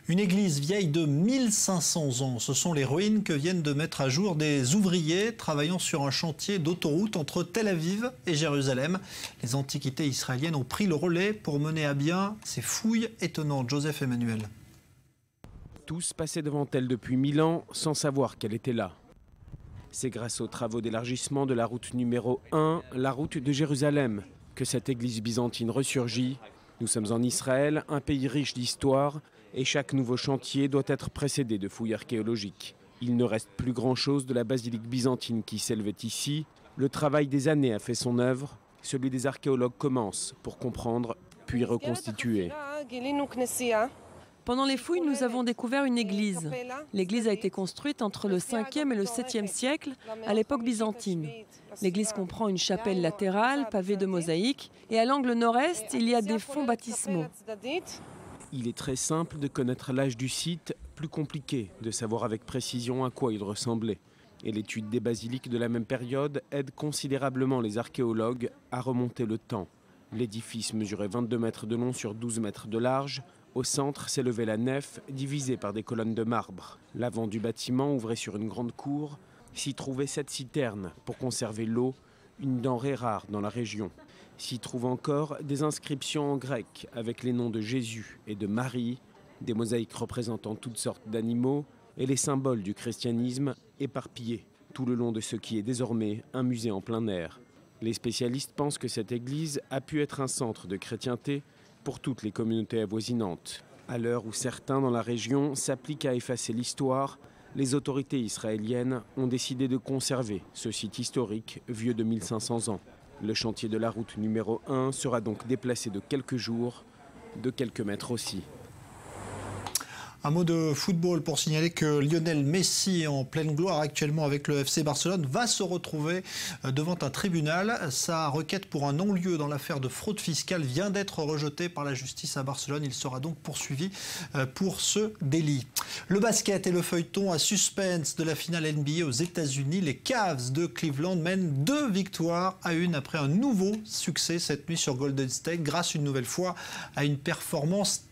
Une église vieille de 1500 ans, ce sont les ruines que viennent de mettre à jour des ouvriers travaillant sur un chantier d'autoroute entre Tel Aviv et Jérusalem. Les antiquités israéliennes ont pris le relais pour mener à bien ces fouilles étonnantes. Joseph Emmanuel. Tous passaient devant elle depuis 1000 ans sans savoir qu'elle était là. C'est grâce aux travaux d'élargissement de la route numéro 1, la route de Jérusalem, que cette église byzantine ressurgit. Nous sommes en Israël, un pays riche d'histoire, et chaque nouveau chantier doit être précédé de fouilles archéologiques. Il ne reste plus grand-chose de la basilique byzantine qui s'élevait ici. Le travail des années a fait son œuvre. Celui des archéologues commence pour comprendre, puis reconstituer. Pendant les fouilles, nous avons découvert une église. L'église a été construite entre le 5e et le 7e siècle, à l'époque byzantine. L'église comprend une chapelle latérale pavée de mosaïques et à l'angle nord-est, il y a des fonts baptismaux. Il est très simple de connaître l'âge du site, plus compliqué de savoir avec précision à quoi il ressemblait. Et l'étude des basiliques de la même période aide considérablement les archéologues à remonter le temps. L'édifice mesurait 22 mètres de long sur 12 mètres de large. Au centre s'élevait la nef, divisée par des colonnes de marbre. L'avant du bâtiment ouvrait sur une grande cour. S'y trouvaient 7 citernes pour conserver l'eau, une denrée rare dans la région. S'y trouvent encore des inscriptions en grec avec les noms de Jésus et de Marie, des mosaïques représentant toutes sortes d'animaux et les symboles du christianisme éparpillés tout le long de ce qui est désormais un musée en plein air. Les spécialistes pensent que cette église a pu être un centre de chrétienté pour toutes les communautés avoisinantes. À l'heure où certains dans la région s'appliquent à effacer l'histoire, les autorités israéliennes ont décidé de conserver ce site historique vieux de 1500 ans. Le chantier de la route numéro 1 sera donc déplacé de quelques jours, de quelques mètres aussi. Un mot de football pour signaler que Lionel Messi, en pleine gloire actuellement avec le FC Barcelone, va se retrouver devant un tribunal. Sa requête pour un non-lieu dans l'affaire de fraude fiscale vient d'être rejetée par la justice à Barcelone. Il sera donc poursuivi pour ce délit. Le basket et le feuilleton à suspense de la finale NBA aux États-Unis. Les Cavs de Cleveland mènent 2 victoires à 1 après un nouveau succès cette nuit sur Golden State, grâce une nouvelle fois à une performance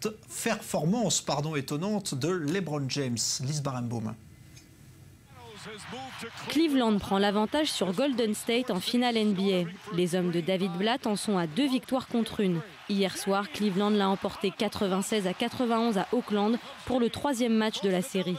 étonnante de LeBron James. Lise Barenbaum. Cleveland prend l'avantage sur Golden State en finale NBA. Les hommes de David Blatt en sont à 2 victoires contre 1. Hier soir, Cleveland l'a emporté 96-91 à Oakland pour le 3e match de la série.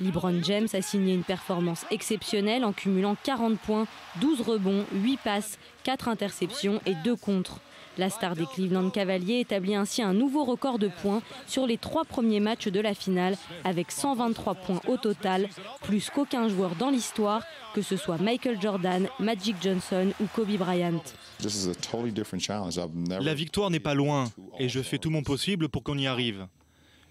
LeBron James a signé une performance exceptionnelle en cumulant 40 points, 12 rebonds, 8 passes, 4 interceptions et 2 contres. La star des Cleveland Cavaliers établit ainsi un nouveau record de points sur les 3 premiers matchs de la finale, avec 123 points au total, plus qu'aucun joueur dans l'histoire, que ce soit Michael Jordan, Magic Johnson ou Kobe Bryant. La victoire n'est pas loin et je fais tout mon possible pour qu'on y arrive.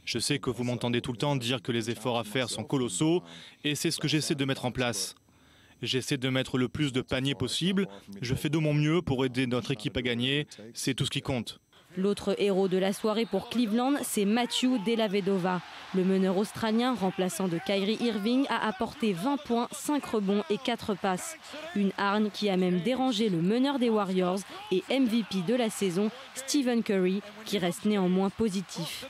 Je sais que vous m'entendez tout le temps dire que les efforts à faire sont colossaux et c'est ce que j'essaie de mettre en place. J'essaie de mettre le plus de paniers possible, je fais de mon mieux pour aider notre équipe à gagner, c'est tout ce qui compte. L'autre héros de la soirée pour Cleveland, c'est Matthew Dellavedova. Le meneur australien, remplaçant de Kyrie Irving, a apporté 20 points, 5 rebonds et 4 passes. Une hargne qui a même dérangé le meneur des Warriors et MVP de la saison, Stephen Curry, qui reste néanmoins positif.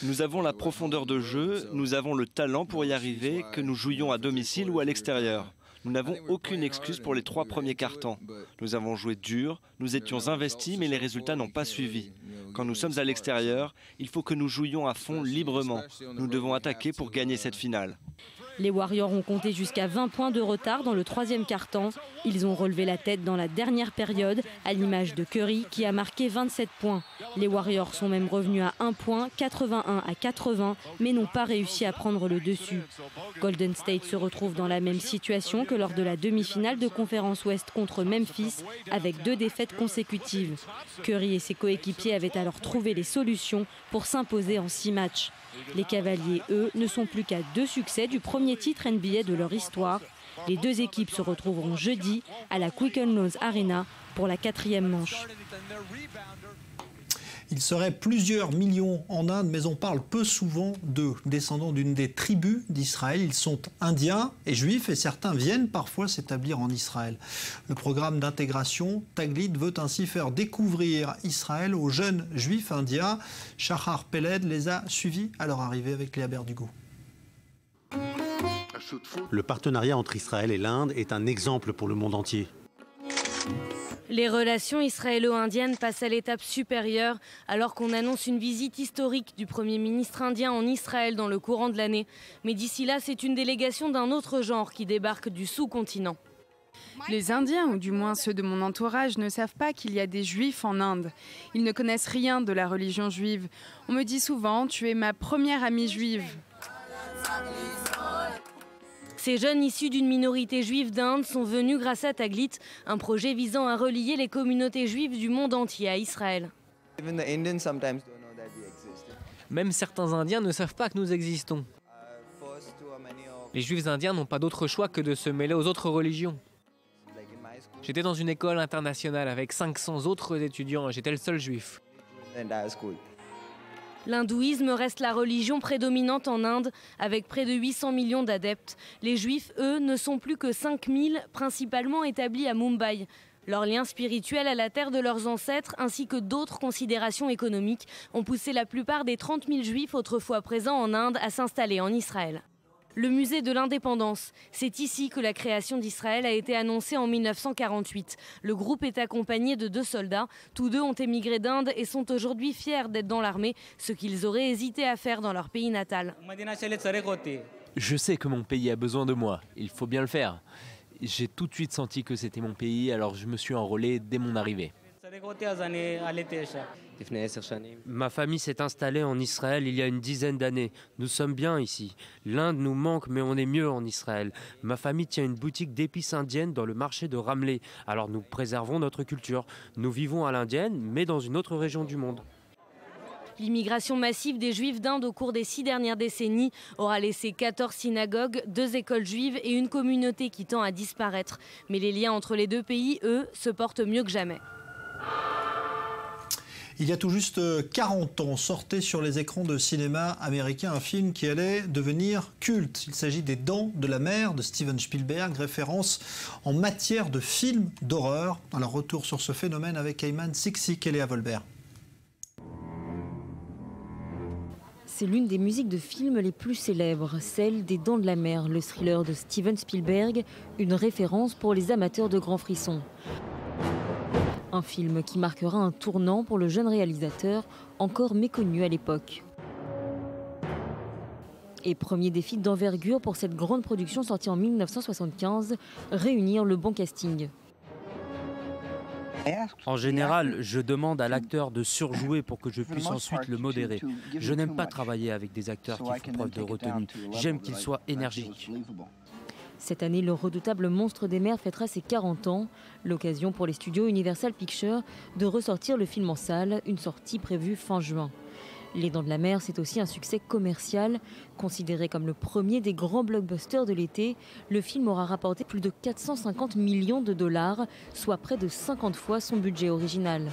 Nous avons la profondeur de jeu, nous avons le talent pour y arriver, que nous jouions à domicile ou à l'extérieur. Nous n'avons aucune excuse pour les 3 premiers quart-temps. Nous avons joué dur, nous étions investis, mais les résultats n'ont pas suivi. Quand nous sommes à l'extérieur, il faut que nous jouions à fond librement. Nous devons attaquer pour gagner cette finale. Les Warriors ont compté jusqu'à 20 points de retard dans le 3e quart-temps. Ils ont relevé la tête dans la dernière période, à l'image de Curry qui a marqué 27 points. Les Warriors sont même revenus à 1 point, 81-80, mais n'ont pas réussi à prendre le dessus. Golden State se retrouve dans la même situation que lors de la demi-finale de conférence Ouest contre Memphis, avec 2 défaites consécutives. Curry et ses coéquipiers avaient alors trouvé les solutions pour s'imposer en 6 matchs. Les Cavaliers, eux, ne sont plus qu'à 2 succès du premier titre NBA de leur histoire. Les 2 équipes se retrouveront jeudi à la Quicken Loans Arena pour la 4e manche. Il serait plusieurs millions en Inde, mais on parle peu souvent d'eux. Descendants d'une des tribus d'Israël, ils sont indiens et juifs et certains viennent parfois s'établir en Israël. Le programme d'intégration Taglit veut ainsi faire découvrir Israël aux jeunes juifs indiens. Shahar Peled les a suivis à leur arrivée avec Léa Berdugo. Le partenariat entre Israël et l'Inde est un exemple pour le monde entier. Les relations israélo-indiennes passent à l'étape supérieure alors qu'on annonce une visite historique du Premier ministre indien en Israël dans le courant de l'année. Mais d'ici là, c'est une délégation d'un autre genre qui débarque du sous-continent. Les Indiens, ou du moins ceux de mon entourage, ne savent pas qu'il y a des Juifs en Inde. Ils ne connaissent rien de la religion juive. On me dit souvent « tu es ma première amie juive ». Ces jeunes issus d'une minorité juive d'Inde sont venus grâce à Taglit, un projet visant à relier les communautés juives du monde entier à Israël. Même certains Indiens ne savent pas que nous existons. Les Juifs indiens n'ont pas d'autre choix que de se mêler aux autres religions. J'étais dans une école internationale avec 500 autres étudiants et j'étais le seul juif. L'hindouisme reste la religion prédominante en Inde, avec près de 800 millions d'adeptes. Les juifs, eux, ne sont plus que 5000, principalement établis à Mumbai. Leur lien spirituel à la terre de leurs ancêtres, ainsi que d'autres considérations économiques, ont poussé la plupart des 30 000 juifs autrefois présents en Inde à s'installer en Israël. Le musée de l'indépendance, c'est ici que la création d'Israël a été annoncée en 1948. Le groupe est accompagné de 2 soldats. Tous 2 ont émigré d'Inde et sont aujourd'hui fiers d'être dans l'armée, ce qu'ils auraient hésité à faire dans leur pays natal. Je sais que mon pays a besoin de moi, il faut bien le faire. J'ai tout de suite senti que c'était mon pays, alors je me suis enrôlé dès mon arrivée. Ma famille s'est installée en Israël il y a une dizaine d'années. Nous sommes bien ici. L'Inde nous manque, mais on est mieux en Israël. Ma famille tient une boutique d'épices indiennes dans le marché de Ramleh. Alors nous préservons notre culture. Nous vivons à l'indienne, mais dans une autre région du monde. L'immigration massive des Juifs d'Inde au cours des 6 dernières décennies aura laissé 14 synagogues, 2 écoles juives et une communauté qui tend à disparaître. Mais les liens entre les 2 pays, eux, se portent mieux que jamais. Il y a tout juste 40 ans, sortait sur les écrans de cinéma américains un film qui allait devenir culte. Il s'agit des Dents de la Mer de Steven Spielberg, référence en matière de films d'horreur. Alors retour sur ce phénomène avec Ayman Siksi et Léa Volbert. C'est l'une des musiques de films les plus célèbres, celle des Dents de la Mer, le thriller de Steven Spielberg, une référence pour les amateurs de grands frissons. Un film qui marquera un tournant pour le jeune réalisateur, encore méconnu à l'époque. Et premier défi d'envergure pour cette grande production sortie en 1975, réunir le bon casting. En général, je demande à l'acteur de surjouer pour que je puisse ensuite le modérer. Je n'aime pas travailler avec des acteurs qui font preuve de retenue. J'aime qu'ils soient énergiques. Cette année, le redoutable monstre des mers fêtera ses 40 ans. L'occasion pour les studios Universal Pictures de ressortir le film en salle, une sortie prévue fin juin. Les Dents de la Mer, c'est aussi un succès commercial. Considéré comme le premier des grands blockbusters de l'été, le film aura rapporté plus de 450 millions de dollars, soit près de 50 fois son budget original.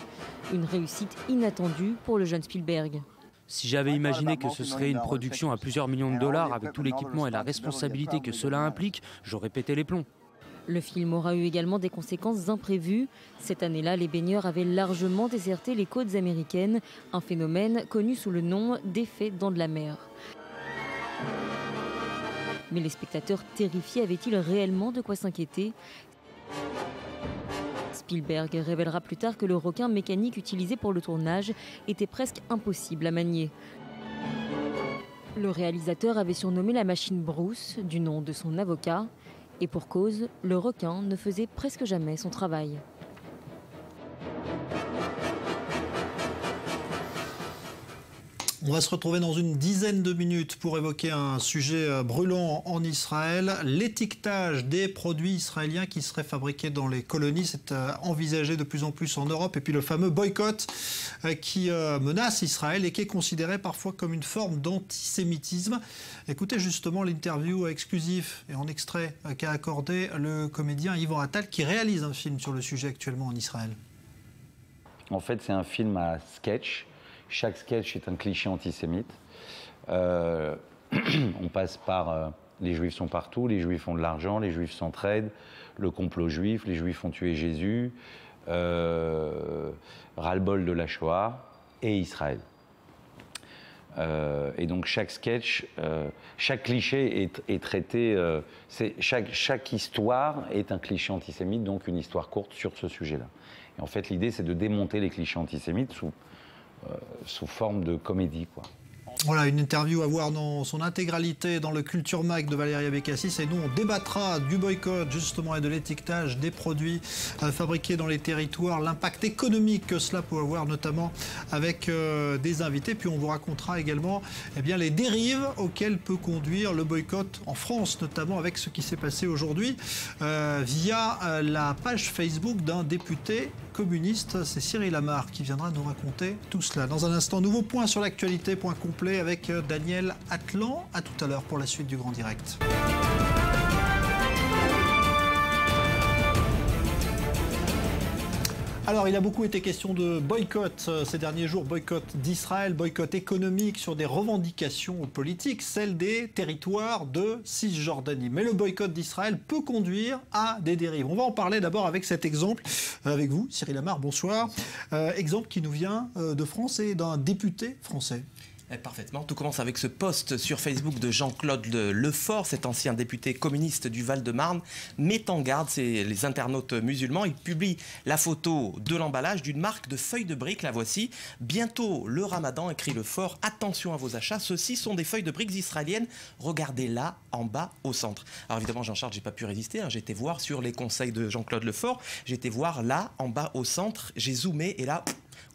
Une réussite inattendue pour le jeune Spielberg. Si j'avais imaginé que ce serait une production à plusieurs millions de dollars avec tout l'équipement et la responsabilité que cela implique, j'aurais pété les plombs. Le film aura eu également des conséquences imprévues. Cette année-là, les baigneurs avaient largement déserté les côtes américaines, un phénomène connu sous le nom d'effet Dents de la Mer. Mais les spectateurs terrifiés avaient-ils réellement de quoi s'inquiéter ? Spielberg révélera plus tard que le requin mécanique utilisé pour le tournage était presque impossible à manier. Le réalisateur avait surnommé la machine Bruce, du nom de son avocat. Et pour cause, le requin ne faisait presque jamais son travail. On va se retrouver dans une dizaine de minutes pour évoquer un sujet brûlant en Israël. L'étiquetage des produits israéliens qui seraient fabriqués dans les colonies, c'est envisagé de plus en plus en Europe. Et puis le fameux boycott qui menace Israël et qui est considéré parfois comme une forme d'antisémitisme. Écoutez justement l'interview exclusive et en extrait qu'a accordé le comédien Yvan Attal qui réalise un film sur le sujet actuellement en Israël. En fait, c'est un film à sketch. Chaque sketch est un cliché antisémite. On passe par les Juifs sont partout, les Juifs ont de l'argent, les Juifs s'entraident, le complot juif, les Juifs ont tué Jésus, ras-le-bol de la Shoah et Israël. Et donc chaque sketch, chaque cliché est traité, chaque histoire est un cliché antisémite, donc une histoire courte sur ce sujet-là. Et en fait, l'idée, c'est de démonter les clichés antisémites sous forme de comédie, quoi. Voilà, une interview à voir dans son intégralité dans le Culture Mag de Valérie Abécassis. Et nous, on débattra du boycott, justement, et de l'étiquetage des produits fabriqués dans les territoires, l'impact économique que cela peut avoir, notamment avec des invités. Puis on vous racontera également les dérives auxquelles peut conduire le boycott en France, notamment avec ce qui s'est passé aujourd'hui via la page Facebook d'un député communiste. C'est Cyril Amar qui viendra nous raconter tout cela. Dans un instant, nouveau point sur l'actualité, point complet avec Daniel Atlan. À tout à l'heure pour la suite du Grand Direct. Alors, il a beaucoup été question de boycott ces derniers jours, boycott d'Israël, boycott économique sur des revendications politiques, celles des territoires de Cisjordanie. Mais le boycott d'Israël peut conduire à des dérives. On va en parler d'abord avec cet exemple, avec vous, Cyril Amar, bonsoir. Exemple qui nous vient de France et d'un député français. Parfaitement. Tout commence avec ce post sur Facebook de Jean-Claude Lefort, cet ancien député communiste du Val-de-Marne, met en garde les internautes musulmans. Il publie la photo de l'emballage d'une marque de feuilles de briques. La voici. Bientôt le Ramadan, écrit Lefort. Attention à vos achats. Ceux-ci sont des feuilles de briques israéliennes. Regardez là, en bas, au centre. Alors évidemment, Jean-Charles, j'ai pas pu résister. J'ai été voir sur les conseils de Jean-Claude Lefort. J'ai été voir là, en bas, au centre. J'ai zoomé et là...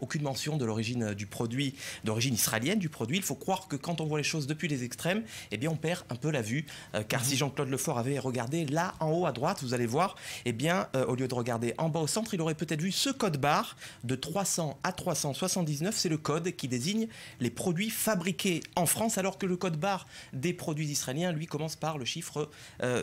aucune mention de l'origine du produit, d'origine israélienne du produit. Il faut croire que quand on voit les choses depuis les extrêmes, eh bien on perd un peu la vue. Car si Jean-Claude Lefort avait regardé là en haut à droite, vous allez voir, eh bien au lieu de regarder en bas au centre, il aurait peut-être vu ce code barre de 300 à 379. C'est le code qui désigne les produits fabriqués en France, alors que le code barre des produits israéliens, lui, commence par le chiffre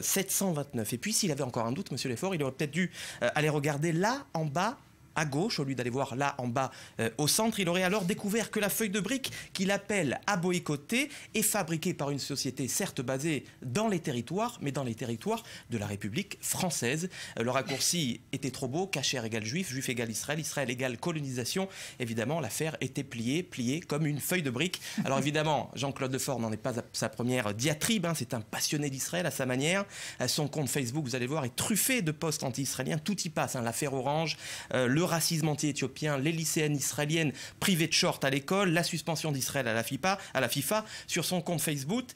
729. Et puis s'il avait encore un doute, monsieur Lefort, il aurait peut-être dû aller regarder là en bas à gauche, au lieu d'aller voir là en bas au centre. Il aurait alors découvert que la feuille de brique qu'il appelle à boycotter est fabriquée par une société certes basée dans les territoires, mais dans les territoires de la République française. Le raccourci était trop beau, Kasher égale juif, juif égale Israël, Israël égale colonisation. Évidemment, l'affaire était pliée comme une feuille de brique. Alors évidemment, Jean-Claude Lefort n'en est pas à sa première diatribe, c'est un passionné d'Israël à sa manière. Son compte Facebook, vous allez voir, est truffé de posts anti-israéliens, tout y passe, l'affaire Orange, le racisme anti-éthiopien, les lycéennes israéliennes privées de short à l'école, la suspension d'Israël à la FIFA. Sur son compte Facebook,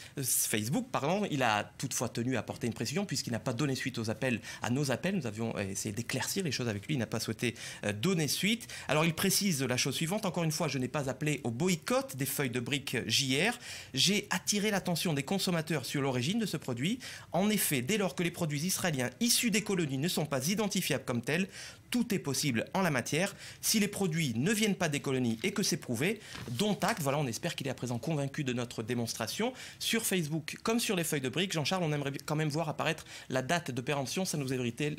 il a toutefois tenu à apporter une précision puisqu'il n'a pas donné suite à nos appels. Nous avions essayé d'éclaircir les choses avec lui, il n'a pas souhaité donner suite. Alors il précise la chose suivante, encore une fois, je n'ai pas appelé au boycott des feuilles de briques JR, j'ai attiré l'attention des consommateurs sur l'origine de ce produit. En effet, dès lors que les produits israéliens issus des colonies ne sont pas identifiables comme tels, tout est possible en la matière. Si les produits ne viennent pas des colonies et que c'est prouvé, dont acte. Voilà, on espère qu'il est à présent convaincu de notre démonstration. Sur Facebook, comme sur les feuilles de briques, Jean-Charles, on aimerait quand même voir apparaître la date de péremption. Ça nous éviterait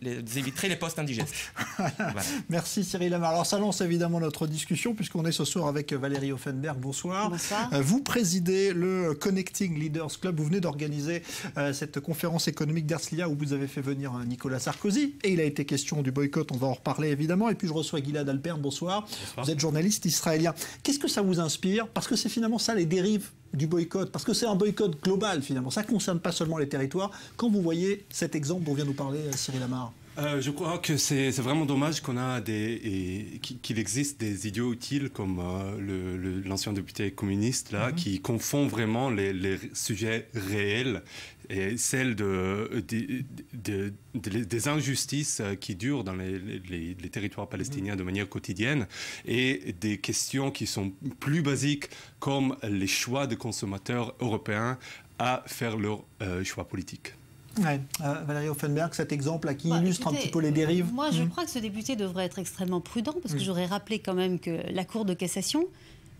les postes indigestes. Voilà. Merci Cyril Amar. Alors ça lance évidemment notre discussion puisqu'on est ce soir avec Valérie Offenberg. Bonsoir. Bonsoir. Vous présidez le Connecting Leaders Club. Vous venez d'organiser cette conférence économique d'Herzliya où vous avez fait venir Nicolas Sarkozy et il a été question du boycott. On va en reparler évidemment. Et puis je reçois Gilad Alpern. Bonsoir. Vous êtes journaliste israélien. Qu'est-ce que ça vous inspire? Parce que c'est finalement ça les dérives du boycott, parce que c'est un boycott global finalement. Ça ne concerne pas seulement les territoires. Quand vous voyez cet exemple dont vient nous parler Cyril Amar. Je crois que c'est vraiment dommage qu'il existe des idiots utiles comme l'ancien député communiste là, qui confond vraiment les sujets réels et celles des injustices qui durent dans les territoires palestiniens de manière quotidienne et des questions qui sont plus basiques comme les choix des consommateurs européens à faire leurs choix politiques. Ouais. Valérie Offenberg, cet exemple qui illustre un petit peu les dérives. Moi, je crois que ce député devrait être extrêmement prudent parce que j'aurais rappelé quand même que la Cour de cassation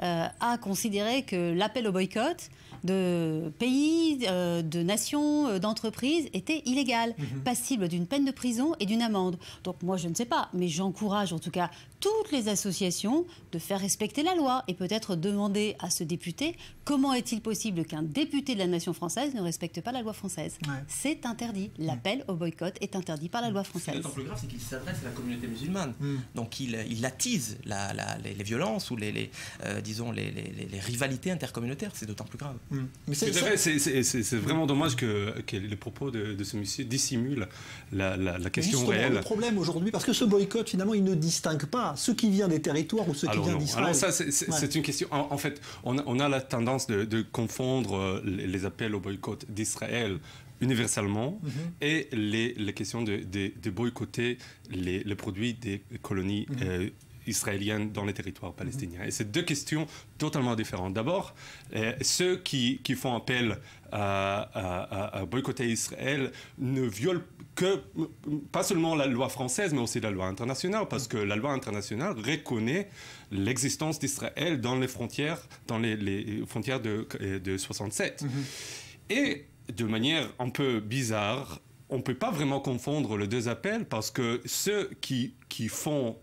a considéré que l'appel au boycott de pays, de nations, d'entreprises était illégal, passible d'une peine de prison et d'une amende. Donc moi, je ne sais pas, mais j'encourage en tout cas toutes les associations de faire respecter la loi et peut-être demander à ce député comment est-il possible qu'un député de la nation française ne respecte pas la loi française. C'est interdit. L'appel au boycott est interdit par la loi française. D'autant plus grave, c'est qu'il s'adresse à la communauté musulmane. Donc il attise les violences ou les rivalités intercommunautaires. C'est d'autant plus grave. C'est vraiment dommage que les propos de ce monsieur dissimulent la question réelle. Le problème aujourd'hui, parce que ce boycott, finalement, il ne distingue pas ce qui vient des territoires ou ce qui vient d'Israël. Alors ça, c'est une question. En fait, on a la tendance de confondre les appels au boycott d'Israël universellement et les questions de boycotter les produits des colonies israélienne dans les territoires palestiniens. Et c'est deux questions totalement différentes. D'abord, ceux qui font appel à boycotter Israël ne violent pas seulement la loi française, mais aussi la loi internationale, parce que la loi internationale reconnaît l'existence d'Israël dans les frontières de 67. Et de manière un peu bizarre, on ne peut pas vraiment confondre les deux appels parce que ceux qui font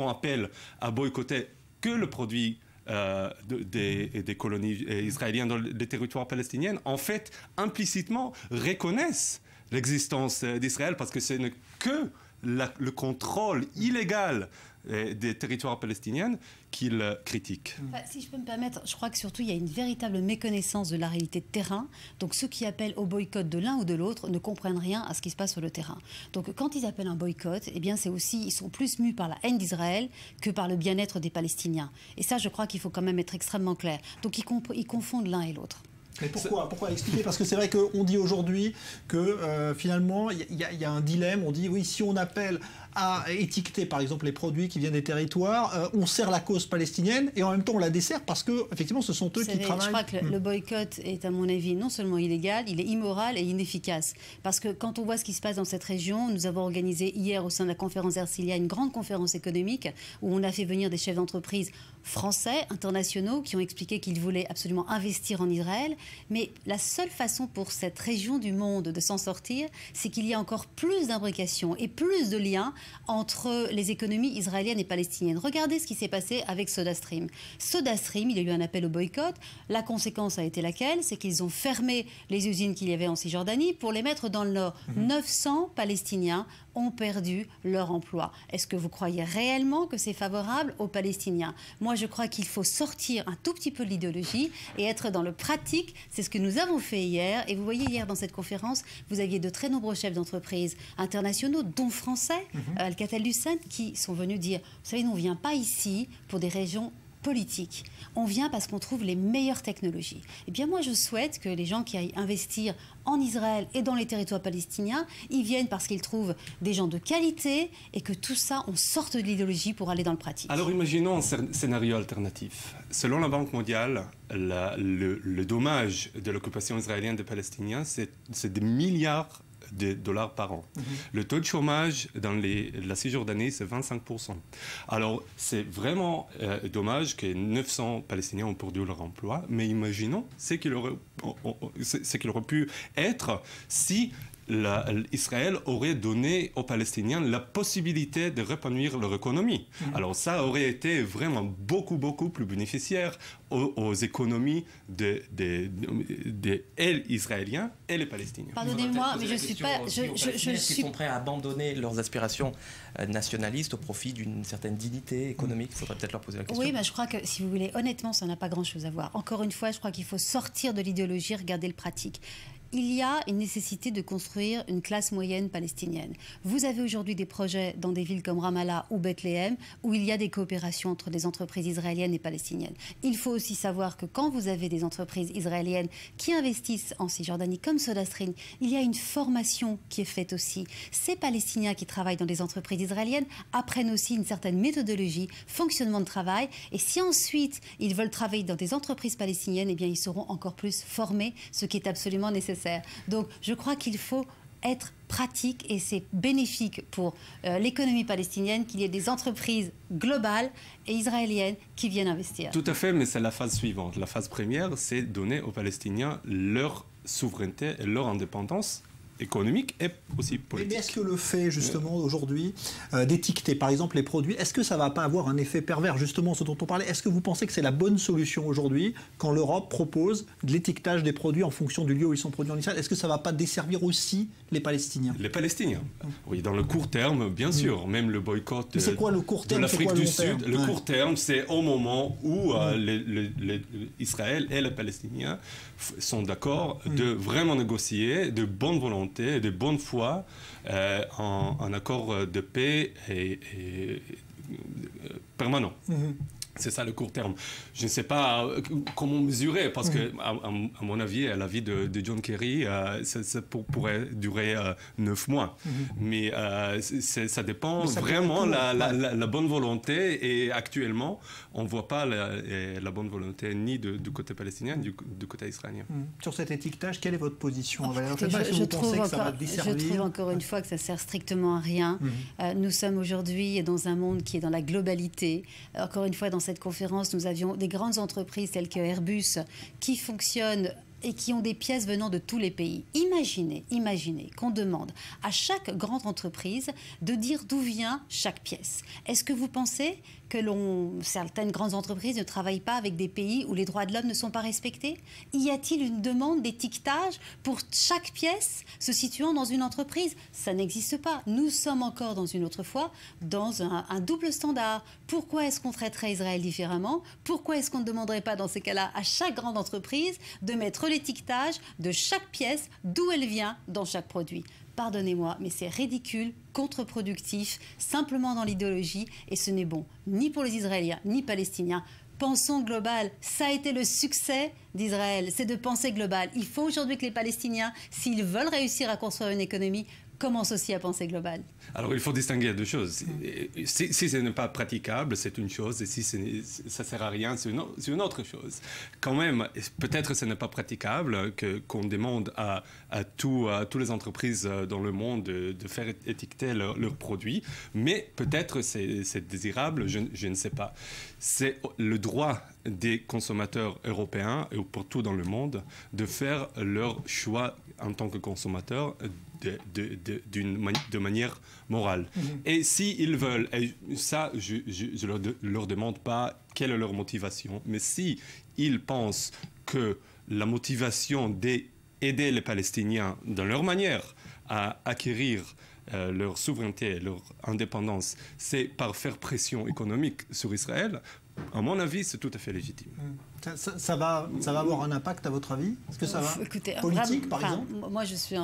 appel à boycotter que le produit des colonies israéliennes dans les territoires palestiniens, en fait, implicitement reconnaissent l'existence d'Israël parce que ce n'est que le contrôle illégal des territoires palestiniens qu'ils critiquent. Si je peux me permettre, je crois que surtout il y a une véritable méconnaissance de la réalité de terrain. Donc ceux qui appellent au boycott de l'un ou de l'autre ne comprennent rien à ce qui se passe sur le terrain. Donc quand ils appellent un boycott, eh bien c'est aussi, ils sont plus mus par la haine d'Israël que par le bien-être des Palestiniens. Et ça, je crois qu'il faut quand même être extrêmement clair. Donc ils confondent l'un et l'autre. Mais pourquoi expliquer? Parce que c'est vrai qu'on dit aujourd'hui que finalement, il y a un dilemme. On dit, oui, si on appelle à étiqueter, par exemple, les produits qui viennent des territoires, on sert la cause palestinienne et en même temps, on la dessert parce que, effectivement, ce sont eux qui travaillent. Je crois que le boycott est, à mon avis, non seulement illégal, il est immoral et inefficace. Parce que quand on voit ce qui se passe dans cette région, nous avons organisé hier, au sein de la conférence Ercilia, une grande conférence économique où on a fait venir des chefs d'entreprise français, internationaux, qui ont expliqué qu'ils voulaient absolument investir en Israël. Mais la seule façon pour cette région du monde de s'en sortir, c'est qu'il y a encore plus d'imbrication et plus de liens entre les économies israéliennes et palestiniennes. Regardez ce qui s'est passé avec SodaStream. SodaStream, il y a eu un appel au boycott. La conséquence a été laquelle? C'est qu'ils ont fermé les usines qu'il y avait en Cisjordanie pour les mettre dans le nord. 900 Palestiniens ont perdu leur emploi. Est-ce que vous croyez réellement que c'est favorable aux Palestiniens? Moi, je crois qu'il faut sortir un tout petit peu de l'idéologie et être dans le pratique. C'est ce que nous avons fait hier. Et vous voyez, hier, dans cette conférence, vous aviez de très nombreux chefs d'entreprise internationaux, dont français, Alcatel-Lucent, qui sont venus dire, vous savez, nous, on ne vient pas ici pour des raisons politique. On vient parce qu'on trouve les meilleures technologies. Eh bien, moi, je souhaite que les gens qui aillent investir en Israël et dans les territoires palestiniens, ils viennent parce qu'ils trouvent des gens de qualité et que tout ça, on sorte de l'idéologie pour aller dans le pratique. Alors, imaginons un scénario alternatif. Selon la Banque mondiale, le dommage de l'occupation israélienne des Palestiniens, c'est des milliards de dollars par an. Le taux de chômage dans la Cisjordanie, c'est 25%. Alors, c'est vraiment dommage que 900 Palestiniens ont perdu leur emploi, mais imaginons ce qu'il aurait pu être si Israël aurait donné aux Palestiniens la possibilité de répanouir leur économie. Alors ça aurait été vraiment beaucoup plus bénéficiaire aux économies des Israéliens et les Palestiniens. Pardonnez-moi, mais je suis pas... Ils sont prêts à abandonner leurs aspirations nationalistes au profit d'une certaine dignité économique. Il faudrait peut-être leur poser la question. Oui, mais je crois que, si vous voulez, honnêtement, ça n'a pas grand-chose à voir. Encore une fois, je crois qu'il faut sortir de l'idéologie, regarder le pratique. Il y a une nécessité de construire une classe moyenne palestinienne. Vous avez aujourd'hui des projets dans des villes comme Ramallah ou Bethléem où il y a des coopérations entre des entreprises israéliennes et palestiniennes. Il faut aussi savoir que quand vous avez des entreprises israéliennes qui investissent en Cisjordanie comme SodaStream, il y a une formation qui est faite aussi. Ces Palestiniens qui travaillent dans des entreprises israéliennes apprennent aussi une certaine méthodologie, fonctionnement de travail. Et si ensuite ils veulent travailler dans des entreprises palestiniennes, eh bien ils seront encore plus formés, ce qui est absolument nécessaire. Donc, je crois qu'il faut être pratique et c'est bénéfique pour l'économie palestinienne qu'il y ait des entreprises globales et israéliennes qui viennent investir. Tout à fait, mais c'est la phase suivante. La phase première, c'est donner aux Palestiniens leur souveraineté et leur indépendance économique et aussi politique. Mais est-ce que le fait justement aujourd'hui d'étiqueter par exemple les produits, est-ce que ça ne va pas avoir un effet pervers justement ce dont on parlait? Est-ce que vous pensez que c'est la bonne solution aujourd'hui quand l'Europe propose de l'étiquetage des produits en fonction du lieu où ils sont produits en Israël? Est-ce que ça ne va pas desservir aussi les Palestiniens? Les Palestiniens, oui, dans le court terme, bien sûr, même le boycott de l'Afrique du Sud. Le court terme, c'est au moment où Israël et les Palestiniens sont d'accord de vraiment négocier de bonne volonté, de bonne foi, un accord de paix et permanent. C'est ça le court terme. Je ne sais pas comment mesurer, parce que, à mon avis, à l'avis de John Kerry, ça pourrait durer 9 mois. Mais ça dépend vraiment de la bonne volonté. Et actuellement, on ne voit pas la bonne volonté ni du côté palestinien, ni du côté israélien. Sur cet étiquetage, quelle est votre position? Je trouve encore une fois que ça sert strictement à rien. Nous sommes aujourd'hui dans un monde qui est dans la globalité. Encore une fois, dans cette conférence, nous avions des grandes entreprises telles que Airbus qui fonctionnent et qui ont des pièces venant de tous les pays. Imaginez qu'on demande à chaque grande entreprise de dire d'où vient chaque pièce. Est-ce que vous pensez que certaines grandes entreprises ne travaillent pas avec des pays où les droits de l'homme ne sont pas respectés? Y a-t-il une demande d'étiquetage pour chaque pièce se situant dans une entreprise? Ça n'existe pas. Nous sommes encore dans une autre fois dans un double standard. Pourquoi est-ce qu'on traiterait Israël différemment? Pourquoi est-ce qu'on ne demanderait pas dans ces cas-là à chaque grande entreprise de mettre l'étiquetage de chaque pièce, d'où elle vient dans chaque produit? Pardonnez-moi, mais c'est ridicule, contre-productif, simplement dans l'idéologie, et ce n'est bon ni pour les Israéliens, ni Palestiniens. Pensons global. Ça a été le succès d'Israël, c'est de penser global. Il faut aujourd'hui que les Palestiniens, s'ils veulent réussir à construire une économie, commencent aussi à penser global. Alors, il faut distinguer deux choses. Si ce n'est pas praticable, c'est une chose, et si ça ne sert à rien, c'est une autre chose. Quand même, peut-être ce n'est pas praticable qu'on demande à toutes les entreprises dans le monde de faire étiqueter leurs produits, mais peut-être c'est désirable, je ne sais pas. C'est le droit des consommateurs européens, et pour tout dans le monde, de faire leur choix en tant que consommateurs de manière morale. Et s'ils veulent, et ça, je ne leur demande pas quelle est leur motivation, mais s'ils pensent que la motivation d'aider les Palestiniens dans leur manière à acquérir leur souveraineté, leur indépendance, c'est par faire pression économique sur Israël, à mon avis, c'est tout à fait légitime. Ça va avoir un impact, à votre avis? Est-ce que ça va? Écoutez, politique, par exemple? Moi, je suis,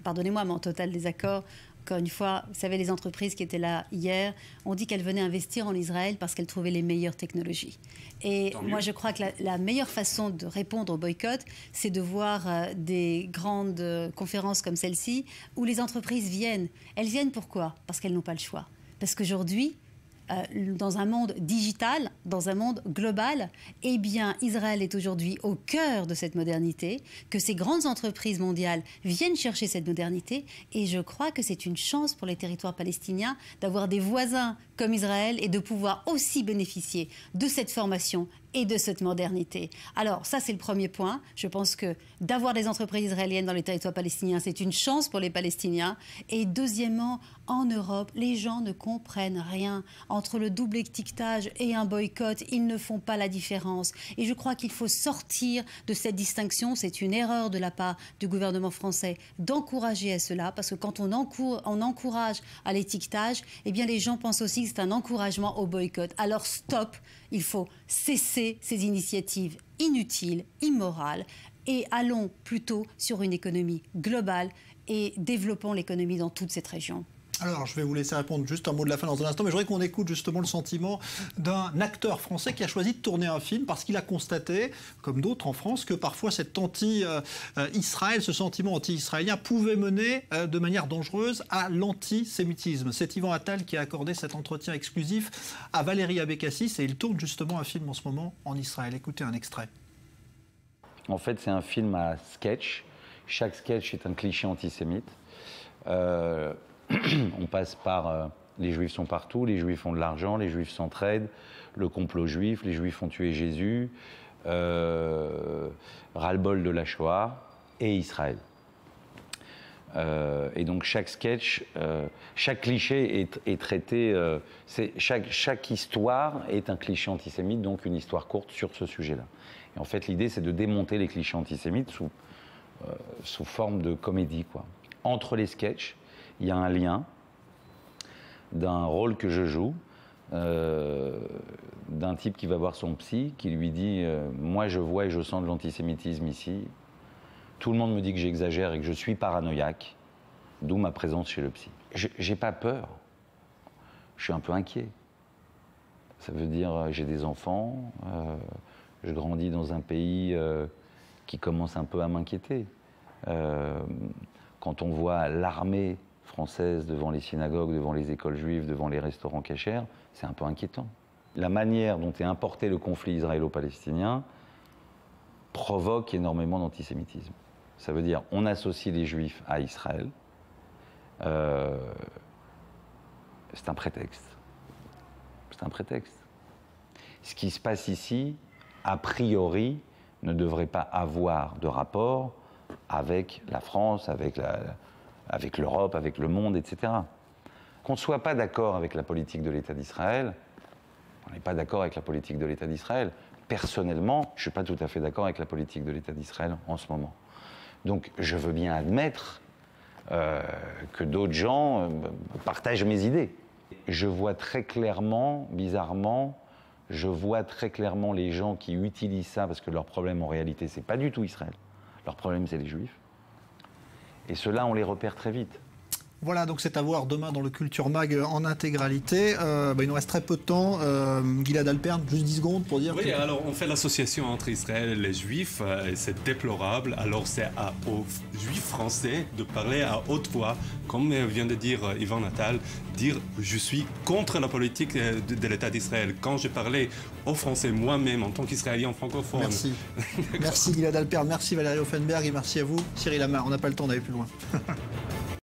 pardonnez-moi, mais en total désaccord. Encore une fois, vous savez, les entreprises qui étaient là hier ont dit qu'elles venaient investir en Israël parce qu'elles trouvaient les meilleures technologies. Et moi, je crois que la meilleure façon de répondre au boycott, c'est de voir des grandes conférences comme celle-ci où les entreprises viennent. Elles viennent pourquoi? Parce qu'elles n'ont pas le choix. Parce qu'aujourd'hui, dans un monde digital, dans un monde global, eh bien, Israël est aujourd'hui au cœur de cette modernité, que ces grandes entreprises mondiales viennent chercher cette modernité, et je crois que c'est une chance pour les territoires palestiniens d'avoir des voisins comme Israël et de pouvoir aussi bénéficier de cette formation et de cette modernité. Alors, ça, c'est le premier point. Je pense que d'avoir des entreprises israéliennes dans les territoires palestiniens, c'est une chance pour les Palestiniens. Et deuxièmement, en Europe, les gens ne comprennent rien. Entre le double étiquetage et un boycott, ils ne font pas la différence. Et je crois qu'il faut sortir de cette distinction. C'est une erreur de la part du gouvernement français d'encourager à cela, parce que quand on encourage à l'étiquetage, eh bien, les gens pensent aussi que c'est un encouragement au boycott. Alors, stop! Il faut cesser ces initiatives inutiles, immorales, et allons plutôt sur une économie globale et développons l'économie dans toute cette région. Alors, je vais vous laisser répondre juste un mot de la fin dans un instant, mais je voudrais qu'on écoute justement le sentiment d'un acteur français qui a choisi de tourner un film parce qu'il a constaté, comme d'autres en France, que parfois cet anti-Israël, ce sentiment anti-israélien pouvait mener de manière dangereuse à l'antisémitisme. C'est Yvan Attal qui a accordé cet entretien exclusif à Valérie Abécassis et il tourne justement un film en ce moment en Israël. Écoutez un extrait. En fait, c'est un film à sketch. Chaque sketch est un cliché antisémite. On passe par les Juifs sont partout, les Juifs ont de l'argent, les Juifs s'entraident, le complot juif, les Juifs ont tué Jésus, ras-le-bol de la Shoah et Israël. Et donc chaque sketch, chaque cliché est traité, chaque histoire est un cliché antisémite, donc une histoire courte sur ce sujet-là. Et en fait, l'idée, c'est de démonter les clichés antisémites sous forme de comédie, quoi. Entre les sketchs, il y a un lien d'un rôle que je joue, d'un type qui va voir son psy, qui lui dit moi je vois et je sens de l'antisémitisme ici. Tout le monde me dit que j'exagère et que je suis paranoïaque, d'où ma présence chez le psy. J'ai pas peur, je suis un peu inquiet. Ça veut dire j'ai des enfants, je grandis dans un pays qui commence un peu à m'inquiéter. Quand on voit l'armée française devant les synagogues, devant les écoles juives, devant les restaurants cachers, c'est un peu inquiétant. La manière dont est importé le conflit israélo-palestinien provoque énormément d'antisémitisme. Ça veut dire on associe les Juifs à Israël. C'est un prétexte. C'est un prétexte. Ce qui se passe ici, a priori, ne devrait pas avoir de rapport avec la France, avec l'Europe, avec le monde, etc. Qu'on ne soit pas d'accord avec la politique de l'État d'Israël, on n'est pas d'accord avec la politique de l'État d'Israël. Personnellement, je ne suis pas tout à fait d'accord avec la politique de l'État d'Israël en ce moment. Donc je veux bien admettre que d'autres gens partagent mes idées. Je vois très clairement, bizarrement, je vois très clairement les gens qui utilisent ça, parce que leur problème en réalité, c'est pas du tout Israël. Leur problème, c'est les Juifs. Et ceux-là, on les repère très vite. Voilà, donc c'est à voir demain dans le Culture Mag en intégralité. Il nous reste très peu de temps. Gilad Alpern, juste 10 secondes pour dire... Oui, alors on fait l'association entre Israël et les Juifs, et c'est déplorable. Alors c'est aux Juifs français de parler à haute voix, comme vient de dire Yvan Nattal, dire « je suis contre la politique de l'État d'Israël ». Quand je parlais aux Français moi-même en tant qu'Israélien francophone... Merci. Merci Gilad Alpern, merci Valérie Offenberg et merci à vous. Cyril Amar, on n'a pas le temps d'aller plus loin.